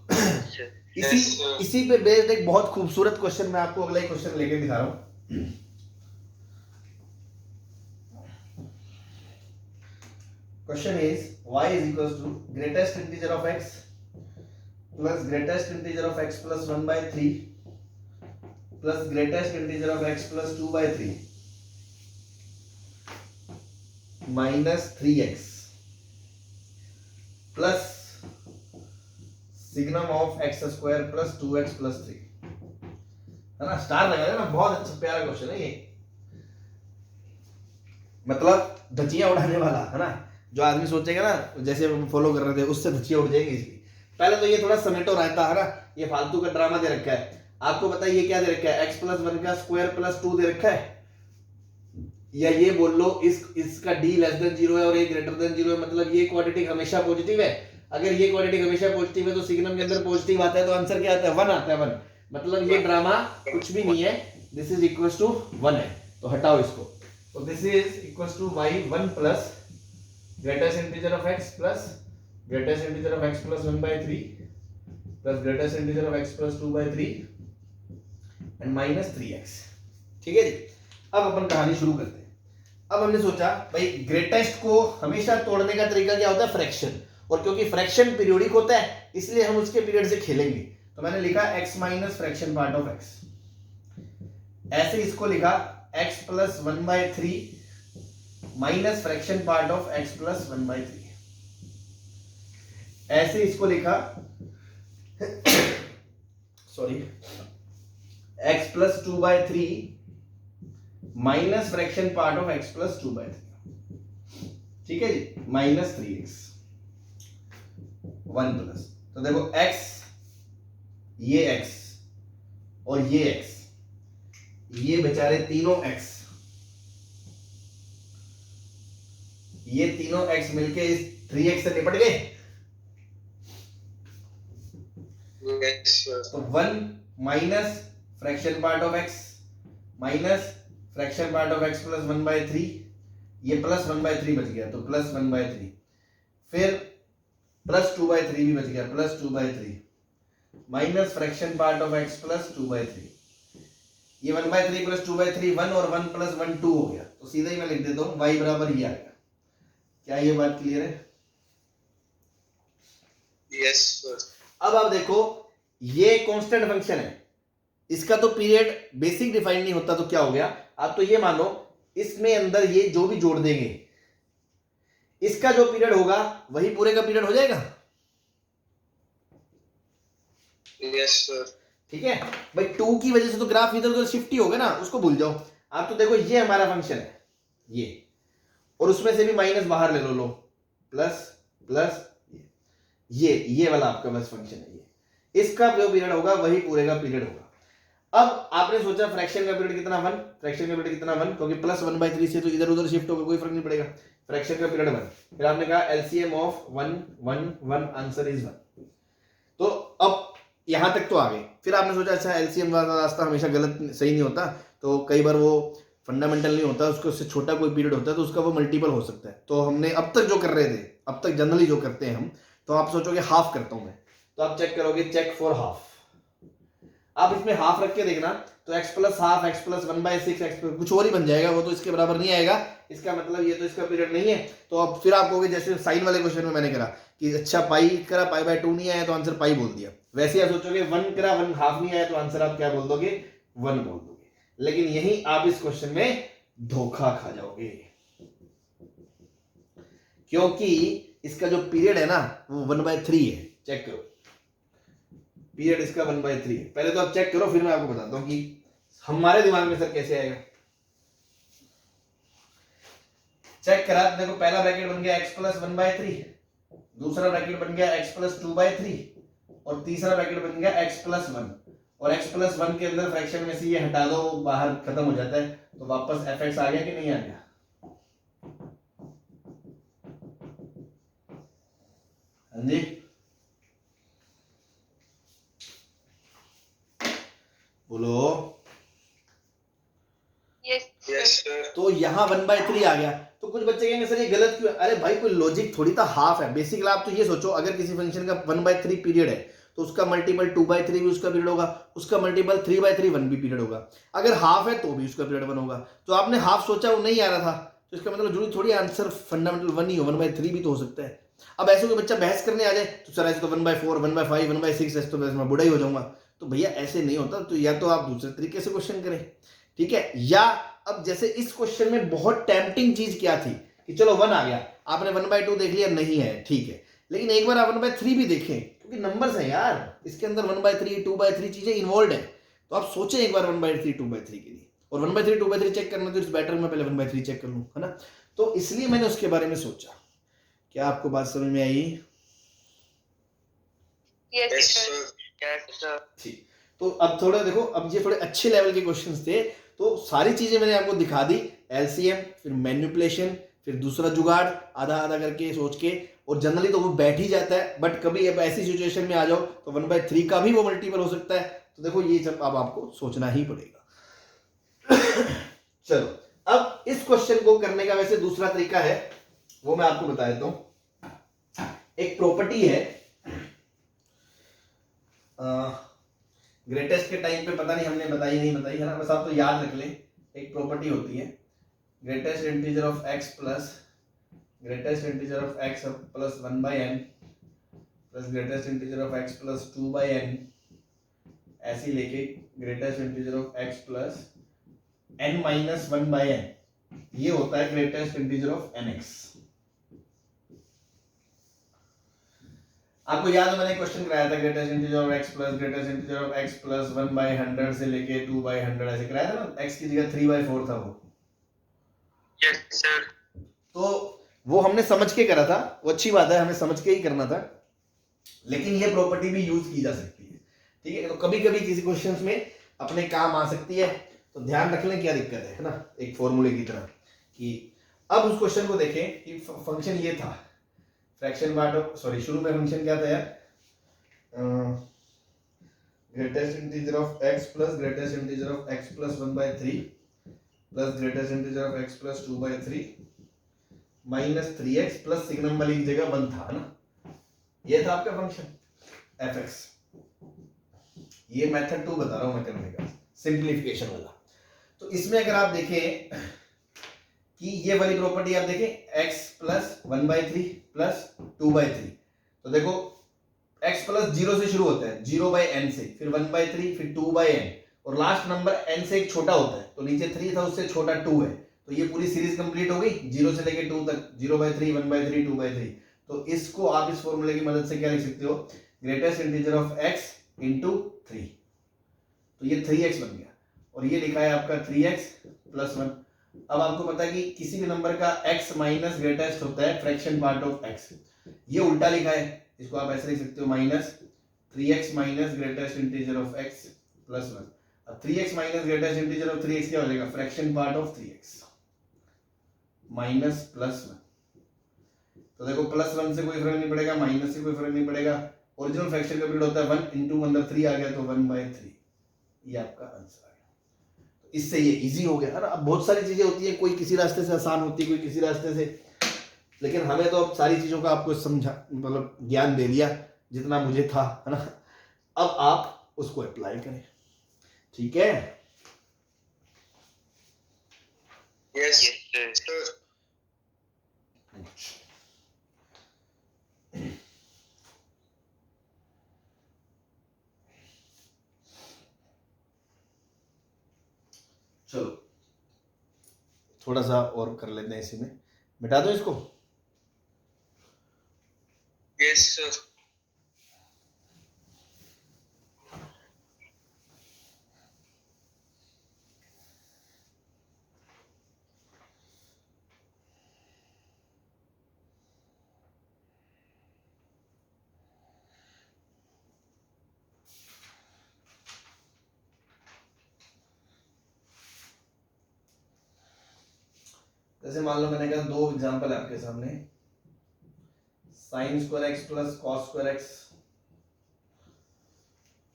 इसी पे बेस्ड एक बहुत खूबसूरत क्वेश्चन मैं आपको अगला ही क्वेश्चन लेके दिखा रहा हूं। Question is y is equals to greatest integer of x plus greatest integer of x plus 1/3 plus greatest integer of x plus 2/3 minus 3x plus signum of x square plus 2x plus 3, है ना? Star लगाया ना, बहुत अच्छा प्यारा question है ये, मतलब धचियां उड़ाने वाला, है ना? जो आदमी सोचेगा ना जैसे हम फॉलो कर रहे थे उससे धचियां उड़ जाएंगी इसकी। पहले तो ये थोड़ा समेटो रहता है ना, ये फालतू का ड्रामा दे रखा है आपको, पता है ये क्या दे रखा है, x प्लस 1 का स्क्वायर प्लस 2 दे रखा है, या ये बोल लो इसका d लेस देन 0 है और a ग्रेटर देन 0 है, मतलब ये क्वाड्रेटिक हमेशा पॉजिटिव है। अगर ये क्वाड्रेटिक हमेशा पॉजिटिव है तो सिग्नम के अंदर पॉजिटिव आता है, तो आंसर क्या आता है? 1 आता है, 1। मतलब ये ड्रामा कुछ भी नहीं है, दिस इज इक्वल्स टू 1 है, तो हटाओ इसको। तो this is equals to y 1 plus greatest integer of x plus greatest integer of x plus 1/3 plus greatest integer of x plus 2/3 and minus 3x। ठीक है जी, अब अपन कहानी शुरू करते हैं। अब हमने सोचा भाई ग्रेटेस्ट को हमेशा तोड़ने का तरीका क्या होता है? फ्रैक्शन, और क्योंकि फ्रैक्शन पीरियोडिक होता है इसलिए हम उसके पीरियड से खेलेंगे। तो मैंने लिखा x minus fraction part of x, ऐसे इसको लिखा x plus 1/3 minus fraction part of x plus 1/3, ऐसे इसको लिखा sorry x plus 2/3 minus fraction part of x plus 2/3, ठीक है जी, माइनस 3x 1 प्लस। तो देखो x, ये x और ये x, ये बेचारे तीनों x, ये तीनों x मिलके इस 3x से निपट गए। Yes, sir. तो 1 minus fraction part of x minus fraction part of x plus 1/3, ये प्लस 1/3 बच गया, तो प्लस 1/3, फिर प्लस 2/3 भी बच गया, plus 2/3, minus fraction part of x plus 2/3। ये 1/3 प्लस 2/3 1 और 1 प्लस 1 2 हो गया, तो सीधा ही मैं लिख देता हूँ y बराबर ये आएगा। क्या ये बात क्लियर है? Yes, sir. अब आप देखो ये कांस्टेंट फंक्शन है, इसका तो पीरियड बेसिक डिफाइन नहीं होता, तो क्या हो गया, आप तो ये मानो इसमें अंदर ये जो भी जोड़ देंगे इसका जो पीरियड होगा वही पूरे का पीरियड हो जाएगा। Yes, sir. ठीक है भाई, 2 की वजह से तो ग्राफ इधर उधर शिफ्ट ही होगा ना, उसको भूल जाओ। आप तो देखो ये हमारा फंक्शन है ये, और उसमें से भी माइनस बाहर ले लो प्लस प्लस ये वाला आपका बस फंक्शन है ये, इसका जो पीरियड होगा वही पूरे का पीरियड होगा। अब आपने सोचा फ्रैक्शन का पीरियड कितना 1, फ्रैक्शन का पीरियड कितना 1, क्योंकि प्लस 1/3 से तो इधर उधर शिफ्ट होगा, कोई फर्क नहीं पड़ेगा। फ्रैक्शन का पीरियड 1, फिर आपने कहा एलसीएम ऑफ 1 1 1, आंसर इज 1। तो अब यहां तक तो आ गए। फिर आपने सोचा अच्छा एलसीएम वाला रास्ता हमेशा गलत सही नहीं होता, तो कई बार वो फंडामेंटल नहीं होता, उसको उससे छोटा कोई पीरियड होता है तो उसका वो मल्टीपल हो सकता है। तो हमने अब तक जो कर रहे थे, अब तक जनरली जो करते हैं हम, तो आप सोचोगे हाफ करता हूं मैं, तो आप चेक करोगे चेक फॉर हाफ, आप इसमें हाफ रख के देखना तो x plus half x plus 1/6 x कुछ और ही बन जाएगा, वो तो इसके बराबर नहीं आएगा। इसका मतलब ये तो इसका पीरियड नहीं है। तो अब फिर आप कहोगे जैसे साइन वाले क्वेश्चन में मैंने करा कि अच्छा पाई करा, पाई/2 नहीं आया तो आंसर पाई बोल दिया, वैसे आप सोचोगे 1 करा 1 हाफ नहीं आया तो आंसर आप क्या बोल दोगे 1 बोल दोगे। लेकिन यही आप इस क्वेश्चन में धोखा खा जाओगे, क्योंकि इसका जो पीरियड है ना वो 1/3 है। चेक करो पीरियड इसका 1/3 है। पहले तो आप चेक करो, फिर मैं आपको बताता हूं कि हमारे दिमाग में सर कैसे आएगा। चेक करा, देखो पहला ब्रैकेट बन गया x प्लस 1/3, दूसरा ब्रैकेट बन गया x प्लस 2/3, और तीसरा ब्रैकेट बन गया x प्लस 1। और x प्लस 1 के अंदर फ्रैक्शन में से ये हटा दो, बाहर खत्म हो जाता है, तो वापस fx आ गया कि नहीं आ गया? हाँ जी बोलो। Yes, Yes, sir. sir. तो यहाँ 1/3 आ गया, तो कुछ बच्चे कहेंगे सर ये गलत क्यों? अरे भाई कोई लॉजिक थोड़ी था, हाफ है। बेसिकली आप तो ये सोचो अगर किसी फंक्शन का 1/3 पीरियड है तो उसका मल्टीपल 2/3 भी उसका पीरियड होगा, उसका मल्टीपल 3/3 1 भी पीरियड होगा। अगर हाफ है तो भी उसका पीरियड 1 होगा। तो आपने हाफ सोचा वो नहीं आ रहा था, तो इसका मतलब जरूरी थोड़ी आंसर फंडामेंटल 1 ही हो, 1/3 भी तो हो सकता है। अब ऐसे कोई बच्चा बहस करने आ जाए तो सर ऐसे तो 1/4 1/5 1/6 ऐसे तो मैं बुढ़ा ही हो जाऊंगा, तो भैया ऐसे नहीं होता। तो या तो आप दूसरे तरीके से क्वेश्चन करें, ठीक है। या अब जैसे इस क्वेश्चन में बहुत टेम्पटिंग चीज क्या थी कि चलो 1 आ गया, आपने 1/2 देख लिया, नहीं है ठीक है, लेकिन एक बार आप 1/3 भी देखें, क्योंकि नंबर्स है यार, इसके अंदर 1/3 2/3 चीजें इन्वॉल्व है। तो आप सोचें एक बार 1/3 2/3 के लिए, और 1/3 2/3 चेक करना तो इट्स बेटर मैं पहले 1/3 चेक कर लूं, है ना। तो इसलिए मैंने उसके बारे में सोचा। क्या आपको बात समझ में आई? Yes, Yes, sir. sir. Yes, sir. ठीक, तो अब थोड़ा देखो, अब ये थोड़े अच्छे लेवल के क्वेश्चंस थे, तो सारी चीजें मैंने आपको दिखा दी, एलसीएम, फिर मैनिपुलेशन, फिर दूसरा जुगाड़ आधा आधा करके सोच के, और जनरली तो वो बैठ ही जाता है, बट कभी अब ऐसी सिचुएशन में आ जाओ तो 1/3 का भी वो मल्टीपल हो सकता है। तो देखो ये सब अब आपको सोचना ही पड़ेगा। चलो अब इस क्वेश्चन को करने का वैसे दूसरा तरीका है, वो मैं आपको बता देता हूं। एक प्रॉपर्टी है, ग्रेटेस्ट के टाइम पे पता नहीं हमने बताई नहीं बताई है ना, बस आप तो याद रख लें। एक प्रॉपर्टी होती है greatest integer of x plus greatest integer of x plus 1/n plus greatest integer of x plus 2/n, ऐसी लेके greatest integer of x plus n minus 1/n, ये होता है ग्रेटेस्ट इंटीजर ऑफ nx। आपको याद है मैंने क्वेश्चन कराया था greatest integer of x plus greatest integer of x plus 1/100 से लेके 2/100 ऐसे कराया था ना, x की जगह 3/4 था वो। Yes, sir. तो वो हमने समझ के करा था, वो अच्छी बात है, हमें समझ के ही करना था, लेकिन ये प्रॉपर्टी भी यूज की जा सकती है, ठीक है। तो कभी कभी किसी क्वेश्चंस में अपने काम आ सकती है, तो ध्यान रख लें क्या दिक्कत है ना, एक फॉर्मूले की तरह। कि अब उस क्वेश्चन को देखें कि फंक्शन ये था, फ्रैक्शन पार्ट ऑफ, सॉरी शुरू में फंक्शन क्या था यार, greatest integer of x plus greatest integer of x plus 1/3 plus greatest integer of x plus 2/3 minus 3x plus signum वाली की जगह 1 था ना, ये था आपका फंक्शन fx। ये मेथड 2 बता रहा हूँ मैं करने का, सिंप्लीफिकेशन वाला। तो इसमें अगर आप देखें कि ये वाली प्रॉपर्टी आप देखें x प्लस 1/3 प्लस 2/3, तो देखो x प्लस 0 से शुरू होता है, 0/n से, फिर 1/3, फिर 2/n, और लास्ट नंबर n से एक छोटा होता है, तो नीचे 3 था उससे छोटा 2 है, तो ये पूरी सीरीज कंप्लीट हो गई 0 से लेके 2 तक, 0/3, 1/3, 2/3। तो इसको आप इस फॉर्मूले की मदद से क्या लिख सकते हो, greatest integer of x into 3, तो ये 3x बन गया, और ये लिखा है आपका 3x प्लस 1। अब आपको पता है कि किसी भी नंबर का x माइनस ग्रेटेस्ट होता है फ्रैक्शन पार्ट ऑफ x, ये उल्टा लिखा है, इसको आप ऐसे लिख सकते हो minus 3x minus greatest integer of x plus 1। अब 3x minus greatest integer of 3x क्या हो जाएगा, fraction part of 3x minus plus 1। तो देखो प्लस 1 से कोई फर्क नहीं पड़ेगा, माइनस से कोई फर्क नहीं पड़ेगा, ओरिजिनल फ्रैक्शन का पीरियड होता है 1 इंटू अंदर 3 आ गया तो 1/3, ये आपका आंसर आ गया। तो इससे ये इजी हो गया है ना। अब बहुत सारी चीजें होती है, कोई किसी रास्ते से आसान होती है, कोई किसी रास्ते से, लेकिन हमें तो अब सारी चीजों का आपको समझा, मतलब ज्ञान दे दिया जितना मुझे था, है ना। अब आप उसको अप्लाई करें, ठीक है। Yes, sir. चलो थोड़ा सा और कर लेते हैं, इसी में मिटा दो इसको। Yes, sir. जैसे मान लो मैंने कहा दो एग्जांपल आपके सामने, sine square x plus cos square x,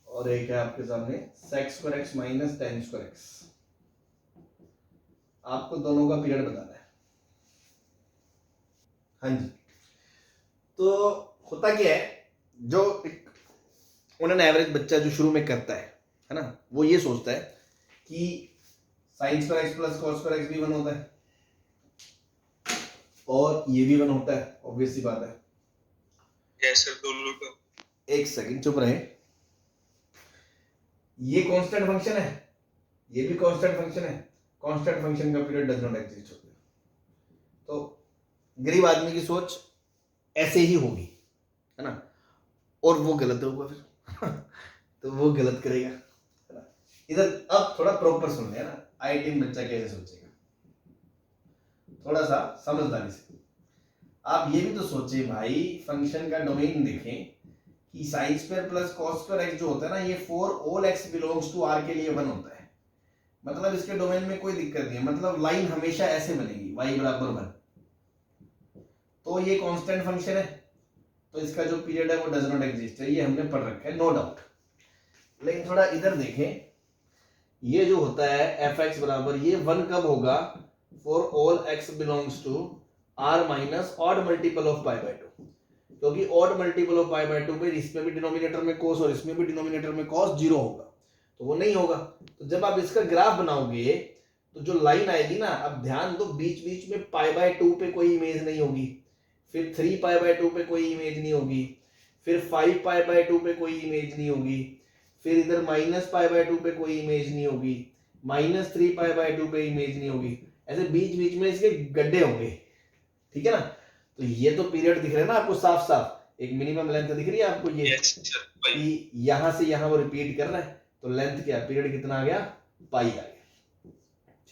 और एक है आपके सामने sec square x minus tan square x. आपको दोनों का पीरियड बताना है। हाँ जी, तो होता क्या है, जो एक ऑन एवरेज बच्चा जो शुरू में करता है ना, वो ये सोचता है कि sine square x plus cos square x भी 1 होता है और ये भी 1 होता है, ऑब्वियस सी बात है। Yes, sir. दोनों का। एक सेकंड चुप रहे, ये कांस्टेंट फंक्शन है, ये भी कांस्टेंट फंक्शन है, कांस्टेंट फंक्शन का पीरियड डज नॉट एग्जिस्ट होता है। तो गरीब आदमी की सोच ऐसे ही होगी, है ना, और वो गलत होगा फिर तो वो गलत करेगा, है ना। इधर अब थोड़ा प्रॉपर सुन लेना, आईटी में बच्चा कैसे सोचेगा, थोड़ा सा समझदारी से। आप ये भी तो सोचिए भाई, फंक्शन का डोमेन देखें कि sine square plus cos square x जो होता है ना, ये for all x belongs to R के लिए 1 होता है, मतलब इसके डोमेन में कोई दिक्कत नहीं है, मतलब लाइन हमेशा ऐसे बनेगी y बराबर 1। तो ये कांस्टेंट फंक्शन है, तो इसका जो पीरियड है वो डज नॉट एग्जिस्ट है, ये हमने पढ़ रखा है, नो डाउट। लेकिन थोड़ा इधर देखें, ये जो होता है एफ एक्स बराबर, ये 1 कब होगा, for all x belongs to R minus odd multiple of pi by 2, क्योंकि odd multiple of pi by 2 पे इसमें भी डिनोमिनेटर में cos और इसमें भी डिनोमिनेटर में cos 0 होगा, तो वो नहीं होगा। तो जब आप इसका ग्राफ बनाओगे तो जो लाइन आएगी ना, अब ध्यान दो, बीच बीच में पाई बाय 2 पे कोई इमेज नहीं होगी, फिर 3 पाई बाय 2 पे कोई इमेज नहीं होगी, फिर 5 पाई बाय 2 पे कोई इमेज नहीं होगी, फिर इधर माइनस पाई बाय 2 पे कोई इमेज नहीं होगी, माइनस 3 पाई बाय 2 पे इमेज नहीं होगी, ऐसे बीच बीच में इसके गड्ढे होंगे, ठीक है ना। तो ये तो पीरियड दिख रहा है ना आपको साफ साफ, एक मिनिमम लेंथ दिख रही है आपको ये, Yes, sir. कि यहां से यहां वो रिपीट कर रहा है, तो लेंथ क्या, पीरियड कितना आ गया, पाई आ गया,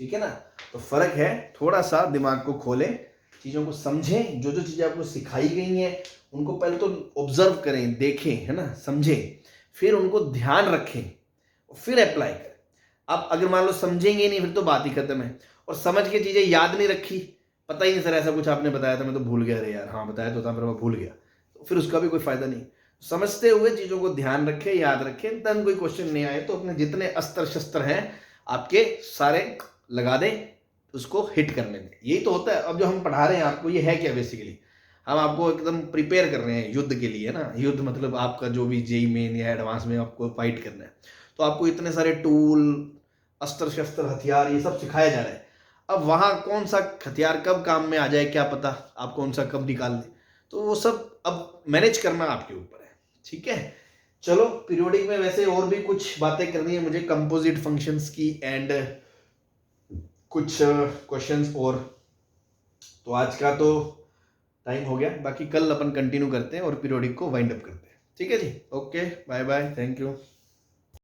ठीक है ना। तो फर्क है, थोड़ा सा दिमाग को खोलें, चीजों को समझें, जो जो चीजें आपको सिखाई गई हैं उनको पहले तो ऑब्जर्व करें, देखें, है ना, समझें, फिर उनको ध्यान रखें और फिर अप्लाई करें। अब अगर मान लो समझेंगे नहीं, फिर तो बात ही खत्म है। और समझ के चीजें याद नहीं रखी, पता ही नहीं सर ऐसा कुछ आपने बताया था, मैं तो भूल गया, अरे यार हाँ बताया तो था पर मैं भूल गया, तो फिर उसका भी कोई फायदा नहीं। समझते हुए चीजों को ध्यान रखें, याद रखें, तन कोई क्वेश्चन नहीं आए तो अपने जितने अस्त्र शस्त्र हैं आपके सारे लगा दें, उसको हिट करने में, यही तो होता है। अब जो हम पढ़ा रहे हैं आपको, ये है क्या बेसिकली, हम आपको एकदम प्रिपेयर कर रहे हैं युद्ध के लिए ना। युद्ध मतलब आपका जो भी जेई मेन या एडवांस में आपको फाइट करना है, तो आपको इतने सारे टूल, अस्त्र शस्त्र, हथियार, ये सब सिखाया जा रहा है। अब वहाँ कौन सा हथियार कब काम में आ जाए क्या पता, आप कौन सा कब निकाल दें, तो वो सब अब मैनेज करना आपके ऊपर है। ठीक है, चलो पीरियोडिक में वैसे और भी कुछ बातें करनी है मुझे कंपोजिट फंक्शंस की एंड कुछ क्वेश्चंस और। तो आज का तो टाइम हो गया, बाकी कल अपन कंटिन्यू करते हैं और पीरियोडिक को वाइंड अप करते हैं। ठीक है जी, okay, bye bye, thank you.